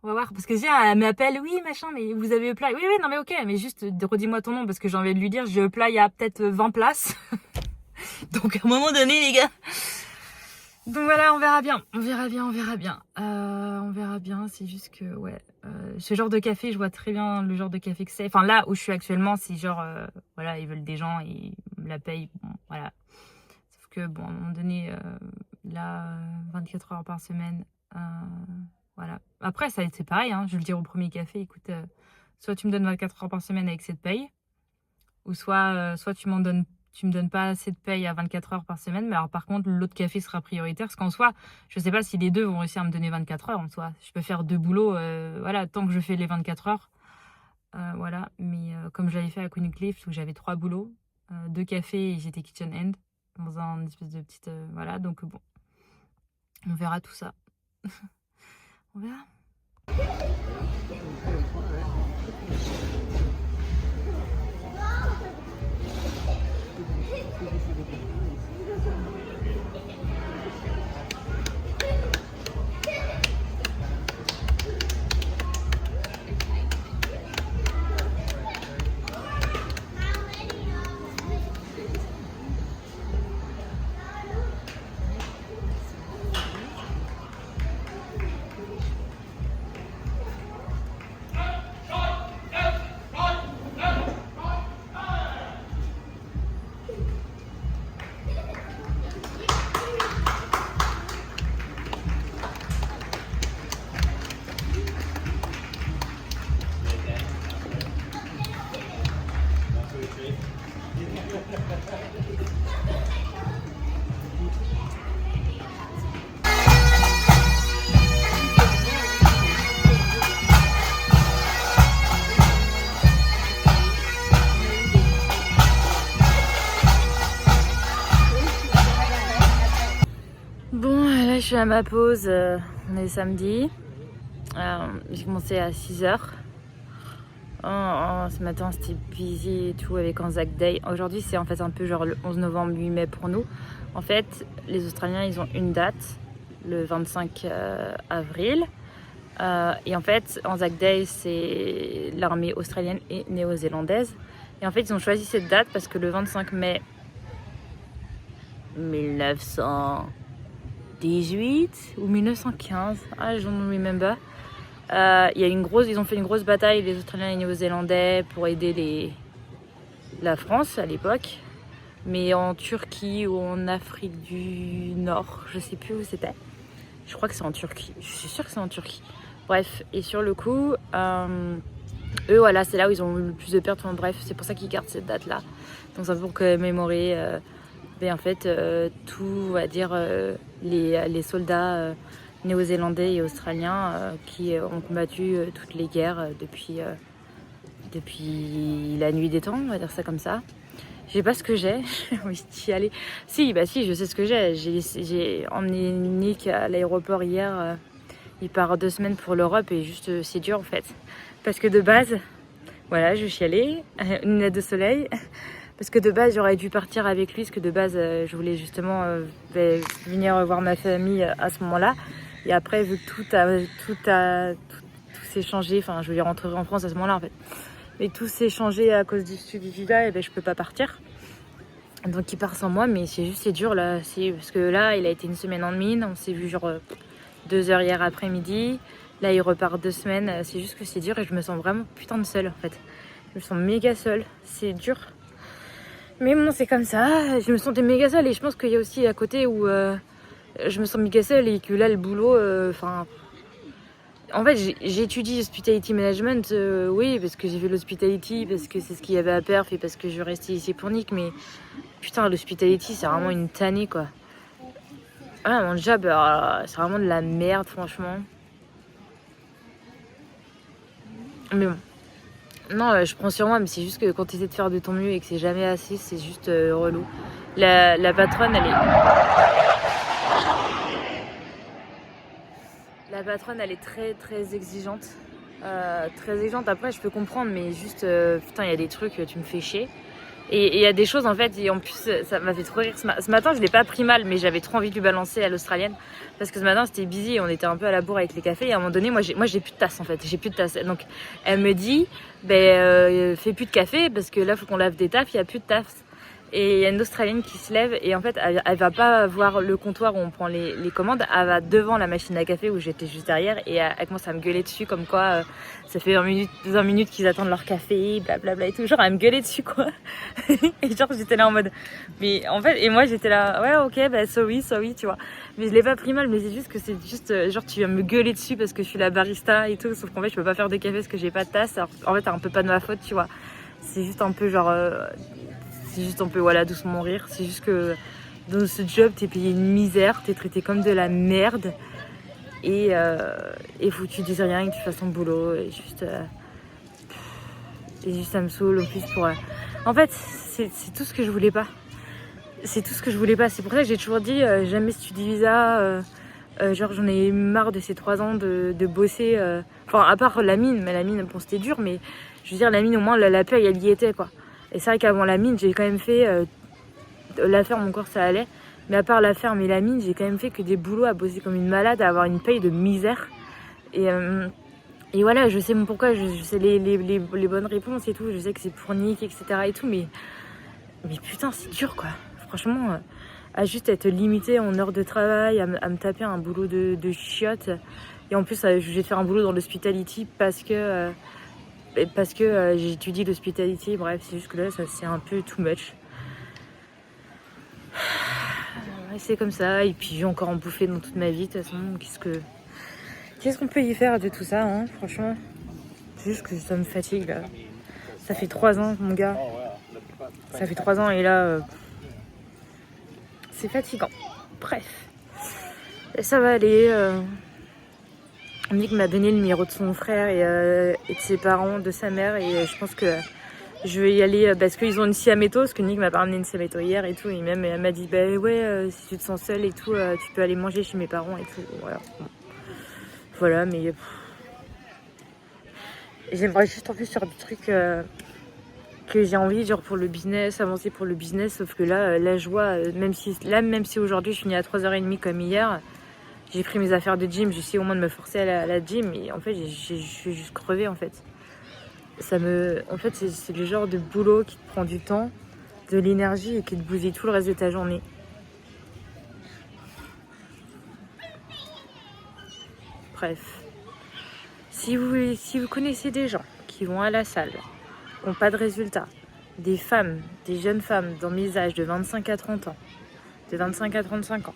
On va voir. Parce que elle m'appelle, oui, machin, mais vous avez Upla. Oui, non mais ok, mais juste redis-moi ton nom parce que j'ai envie de lui dire, j'ai Upla, il y a peut-être 20 places. Donc à un moment donné, les gars. Donc voilà, on verra bien. On verra bien. C'est juste que, ouais. Ce genre de café, je vois très bien le genre de café que c'est. Enfin, là où je suis actuellement, c'est genre, voilà, ils veulent des gens, ils me la payent. Bon, voilà. Sauf que, bon, à un moment donné, là, 24 heures par semaine, voilà. Après, c'est pareil, hein. Je vais le dire au premier café, écoute, soit tu me donnes 24 heures par semaine avec cette paye, ou soit tu me donnes pas assez de paye à 24 heures par semaine, mais alors par contre, l'autre café sera prioritaire, parce qu'en soi, je sais pas si les deux vont réussir à me donner 24 heures en soi. Je peux faire 2 boulots, voilà, tant que je fais les 24 heures. Voilà, mais comme je l'avais fait à Queen Cliff, où j'avais 3 boulots, 2 cafés et j'étais kitchen end, dans un espèce de petite... voilà, donc bon, on verra tout ça. On verra. Bon, là je suis à ma pause, on est samedi. J'ai commencé à 6h. Ce matin c'était busy et tout avec Anzac Day. Aujourd'hui c'est en fait un peu genre le 11 novembre, 8 mai pour nous. En fait, les Australiens ils ont une date, le 25 avril. Et en fait, Anzac Day c'est l'armée australienne et néo-zélandaise. Et en fait ils ont choisi cette date parce que le 25 mai 1918 ou 1915, I don't remember. Ils ont fait une grosse bataille, les Australiens et les Néo-Zélandais, pour aider la France à l'époque. Mais en Turquie ou en Afrique du Nord, je sais plus où c'était. Je crois que c'est en Turquie. Je suis sûre que c'est en Turquie. Bref, et sur le coup, eux, voilà, c'est là où ils ont eu le plus de pertes. Enfin, bref, c'est pour ça qu'ils gardent cette date-là. Donc ça pour commémorer, en fait, tout, on va dire, les soldats néo-zélandais et australiens qui ont combattu toutes les guerres depuis la nuit des temps, on va dire ça comme ça. Je sais pas ce que j'ai, j'ai envie d'y aller. Si, je sais ce que j'ai. J'ai emmené Nick à l'aéroport hier. Il part 2 semaines pour l'Europe et juste c'est dur en fait. Parce que de base, voilà, je suis allée, une lunette de soleil. Parce que de base, j'aurais dû partir avec lui, parce que de base, je voulais justement venir voir ma famille à ce moment-là. Et après, vu que tout s'est changé, enfin, je voulais rentrer en France à ce moment-là en fait. Mais tout s'est changé à cause du visa, et je peux pas partir. Donc il part sans moi, mais c'est dur là. Parce que là, il a été 1 semaine en mine, on s'est vu genre 2 heures hier après-midi. Là, il repart 2 semaines. C'est juste que c'est dur et je me sens vraiment putain de seule en fait. Je me sens méga seule, c'est dur. Mais bon, c'est comme ça, je me sentais méga seule et je pense qu'il y a aussi à côté où je me sens méga seule et que là, le boulot, en fait, j'étudie Hospitality Management, oui, parce que j'ai fait l'Hospitality, parce que c'est ce qu'il y avait à Perth et parce que je restais ici pour Nick, mais putain, l'Hospitality, c'est vraiment une tannée, quoi. Ah, mon job, c'est vraiment de la merde, franchement. Mais bon. Non, je prends sur moi, mais c'est juste que quand tu essaies de faire de ton mieux et que c'est jamais assez, c'est juste relou. La patronne, elle est très très exigeante. Très exigeante, après je peux comprendre, mais juste, putain, il y a des trucs, tu me fais chier. Et il y a des choses en fait, et en plus ça m'a fait trop rire. Ce matin, je l'ai pas pris mal, mais j'avais trop envie de lui balancer à l'australienne. Parce que ce matin, c'était busy, on était un peu à la bourre avec les cafés. Et à un moment donné, moi j'ai plus de tasse en fait, j'ai plus de tasse. Donc elle me dit, fais plus de café parce que là, faut qu'on lave des taffes, il y a plus de tasse. Et il y a une Australienne qui se lève et en fait elle va pas voir le comptoir où on prend les commandes, elle va devant la machine à café où j'étais juste derrière et elle commence à me gueuler dessus comme quoi ça fait 20 minutes qu'ils attendent leur café, blablabla et tout. Genre elle me gueulait dessus quoi. Et genre j'étais là en mode, mais en fait, et moi j'étais là, ouais ok, sorry, tu vois. Mais je l'ai pas pris mal, mais c'est juste que c'est juste genre tu viens me gueuler dessus parce que je suis la barista et tout, sauf qu'en fait je peux pas faire de café parce que j'ai pas de tasse. Alors en fait c'est un peu pas de ma faute, tu vois. C'est juste un peu genre... c'est juste un peu, voilà, doucement rire. C'est juste que dans ce job, t'es payé une misère, t'es traité comme de la merde. Et faut que tu dises rien et que tu fasses ton boulot. Et juste ça me saoule en plus pour... En fait, c'est tout ce que je voulais pas. C'est tout ce que je voulais pas. C'est pour ça que j'ai toujours dit, jamais studi visa. Genre, j'en ai marre de ces 3 ans de bosser. Enfin, à part la mine. Mais la mine, bon, c'était dur. Mais je veux dire, la mine, au moins, la paye, elle y était, quoi. Et c'est vrai qu'avant la mine, j'ai quand même fait la ferme, encore ça allait. Mais à part la ferme et la mine, j'ai quand même fait que des boulots à bosser comme une malade, à avoir une paye de misère. Et voilà, je sais mon pourquoi, je sais les bonnes réponses et tout. Je sais que c'est pour Nick, etc. et tout. Mais putain, c'est dur quoi. Franchement, à juste être limité en heures de travail, à me taper un boulot de chiotte. Et en plus, je vais faire un boulot dans l'hospitality parce que j'étudie l'hospitality, bref, c'est juste que là, ça c'est un peu too much. C'est comme ça, et puis j'ai encore en bouffé dans toute ma vie, de toute façon, qu'est-ce qu'on peut y faire de tout ça, hein, franchement. C'est juste que ça me fatigue, là. Ça fait 3 ans, mon gars. Ça fait 3 ans, et là, c'est fatigant. Bref. Et ça va aller, Nick m'a donné le numéro de son frère et de ses parents, de sa mère, et je pense que je vais y aller parce qu'ils ont une siaméto, parce que Nick m'a pas ramené une siaméto hier et tout, et même elle m'a dit si tu te sens seule et tout, tu peux aller manger chez mes parents et tout, voilà, mais j'aimerais juste en plus faire des trucs que j'ai envie, genre pour le business, avancer pour le business, sauf que là je vois, même si aujourd'hui je finis à 3h30 comme hier, j'ai pris mes affaires de gym, j'essaie au moins de me forcer à la gym, et en fait je suis juste crevée en fait. En fait c'est le genre de boulot qui te prend du temps, de l'énergie et qui te bousille tout le reste de ta journée. Bref, Si vous connaissez des gens qui vont à la salle, qui n'ont pas de résultats, des femmes, des jeunes femmes dans mes âges de 25 à 30 ans, de 25 à 35 ans,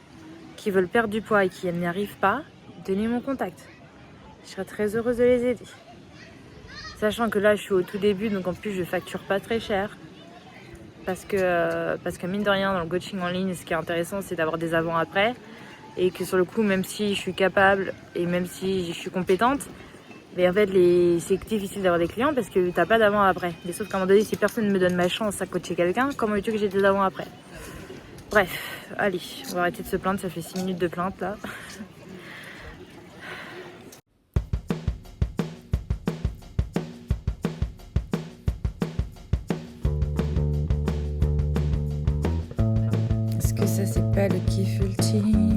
qui veulent perdre du poids et qui n'y arrivent pas, donnez mon contact. Je serais très heureuse de les aider. Sachant que là, je suis au tout début, donc en plus, je facture pas très cher. Parce que mine de rien, dans le coaching en ligne, ce qui est intéressant, c'est d'avoir des avant-après. Et que sur le coup, même si je suis capable et même si je suis compétente, mais en fait, c'est difficile d'avoir des clients parce que t'as pas d'avant-après. Mais sauf qu'à un moment donné, si personne ne me donne ma chance à coacher quelqu'un, comment veux-tu que j'ai des avant-après? Bref, allez, on va arrêter de se plaindre, ça fait 6 minutes de plainte là. Est-ce que ça c'est pas le kiff ultime?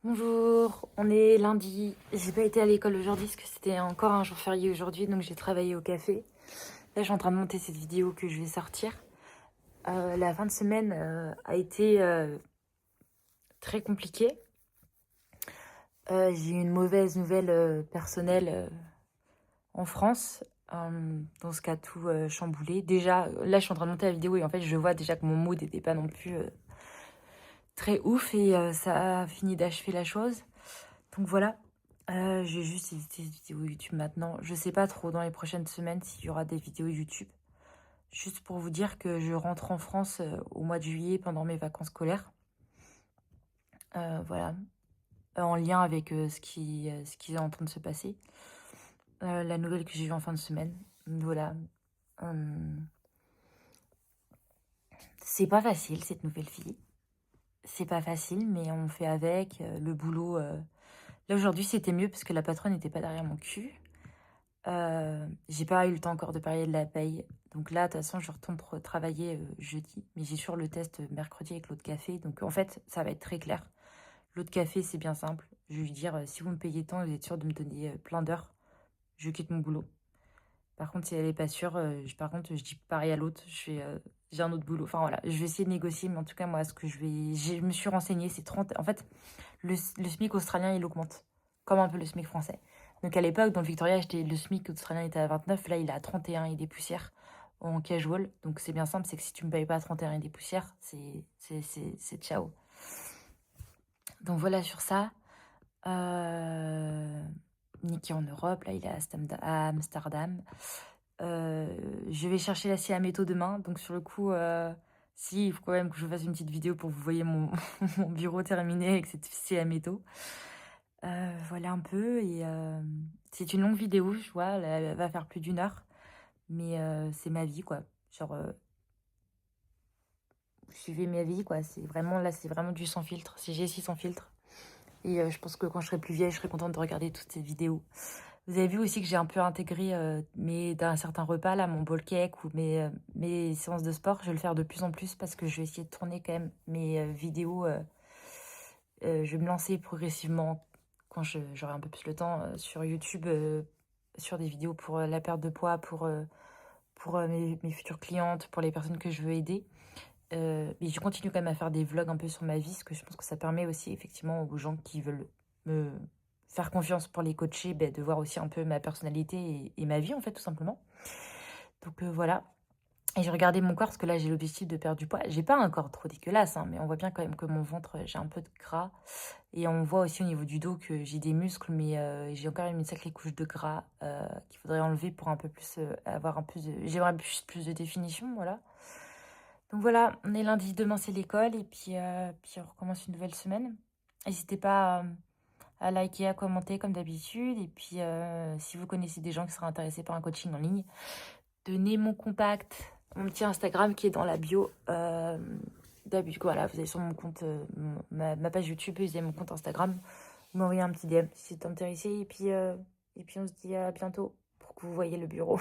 Bonjour, on est lundi. J'ai pas été à l'école aujourd'hui parce que c'était encore un jour férié aujourd'hui, donc j'ai travaillé au café. Là, je suis en train de monter cette vidéo que je vais sortir. La fin de semaine a été très compliquée. J'ai eu une mauvaise nouvelle personnelle en France. Dans ce cas, tout chamboulé. Déjà, là, je suis en train de monter la vidéo et en fait, je vois déjà que mon mood n'était pas non plus très ouf et ça a fini d'achever la chose. Donc voilà, j'ai juste édité des vidéos YouTube maintenant. Je sais pas trop dans les prochaines semaines s'il y aura des vidéos YouTube. Juste pour vous dire que je rentre en France au mois de juillet pendant mes vacances scolaires. Voilà, en lien avec ce qui est en train de se passer. La nouvelle que j'ai eue en fin de semaine. Voilà. C'est pas facile cette nouvelle vie. C'est pas facile, mais on fait avec. Le boulot... Là aujourd'hui c'était mieux parce que la patronne n'était pas derrière mon cul. J'ai pas eu le temps encore de parler de la paye. Donc là, de toute façon, je retourne travailler jeudi. Mais j'ai sur le test mercredi avec l'autre café. Donc en fait, ça va être très clair. L'autre café, c'est bien simple. Je vais lui dire, si vous me payez tant, vous êtes sûr de me donner plein d'heures, je quitte mon boulot. Par contre, si elle est pas sûre, je dis pareil à l'autre. J'ai un autre boulot. Enfin voilà, je vais essayer de négocier. Mais en tout cas, moi, je me suis renseignée, c'est 30... En fait, le SMIC australien, il augmente. Comme un peu le SMIC français. Donc à l'époque, dans le Victoria, le SMIC australien était à 29, là il est à 31 et des poussières en casual. Donc c'est bien simple, c'est que si tu me payes pas à 31 et des poussières, c'est ciao. Donc voilà sur ça. Nicky en Europe, là il est à Amsterdam. Je vais chercher la scie à métaux demain, donc sur le coup, si, il faut quand même que je fasse une petite vidéo pour que vous voyez mon, mon bureau terminé avec cette scie à métaux. Voilà un peu, et c'est une longue vidéo, je vois, elle va faire plus d'1 heure, mais c'est ma vie, quoi. Genre, suivez ma vie, quoi. C'est vraiment, là, c'est vraiment du sans filtre, c'est Jessie sans filtre. Et je pense que quand je serai plus vieille, je serai contente de regarder toutes ces vidéos. Vous avez vu aussi que j'ai un peu intégré, d'un certain repas, là, mon bowl cake ou mes séances de sport. Je vais le faire de plus en plus parce que je vais essayer de tourner quand même mes vidéos. Je vais me lancer progressivement quand j'aurai un peu plus le temps sur YouTube, sur des vidéos pour la perte de poids, pour mes futures clientes, pour les personnes que je veux aider. Mais je continue quand même à faire des vlogs un peu sur ma vie, parce que je pense que ça permet aussi effectivement aux gens qui veulent me faire confiance pour les coacher, de voir aussi un peu ma personnalité et ma vie, en fait, tout simplement. Donc voilà. Et j'ai regardé mon corps, parce que là, j'ai l'objectif de perdre du poids. J'ai pas un corps trop dégueulasse, hein, mais on voit bien quand même que mon ventre, j'ai un peu de gras. Et on voit aussi au niveau du dos que j'ai des muscles, mais j'ai encore une sacrée couche de gras qu'il faudrait enlever pour un peu plus avoir un peu de... J'aimerais plus de définition, voilà. Donc voilà, on est lundi, demain c'est l'école, et puis on recommence une nouvelle semaine. N'hésitez pas à liker, à commenter comme d'habitude. Et puis si vous connaissez des gens qui seraient intéressés par un coaching en ligne, donnez mon contact, mon petit Instagram qui est dans la bio d'habitude, voilà, vous allez sur mon compte, ma page YouTube, vous avez mon compte Instagram, vous m'envoyez un petit DM si c'est intéressé, et puis on se dit à bientôt pour que vous voyez le bureau.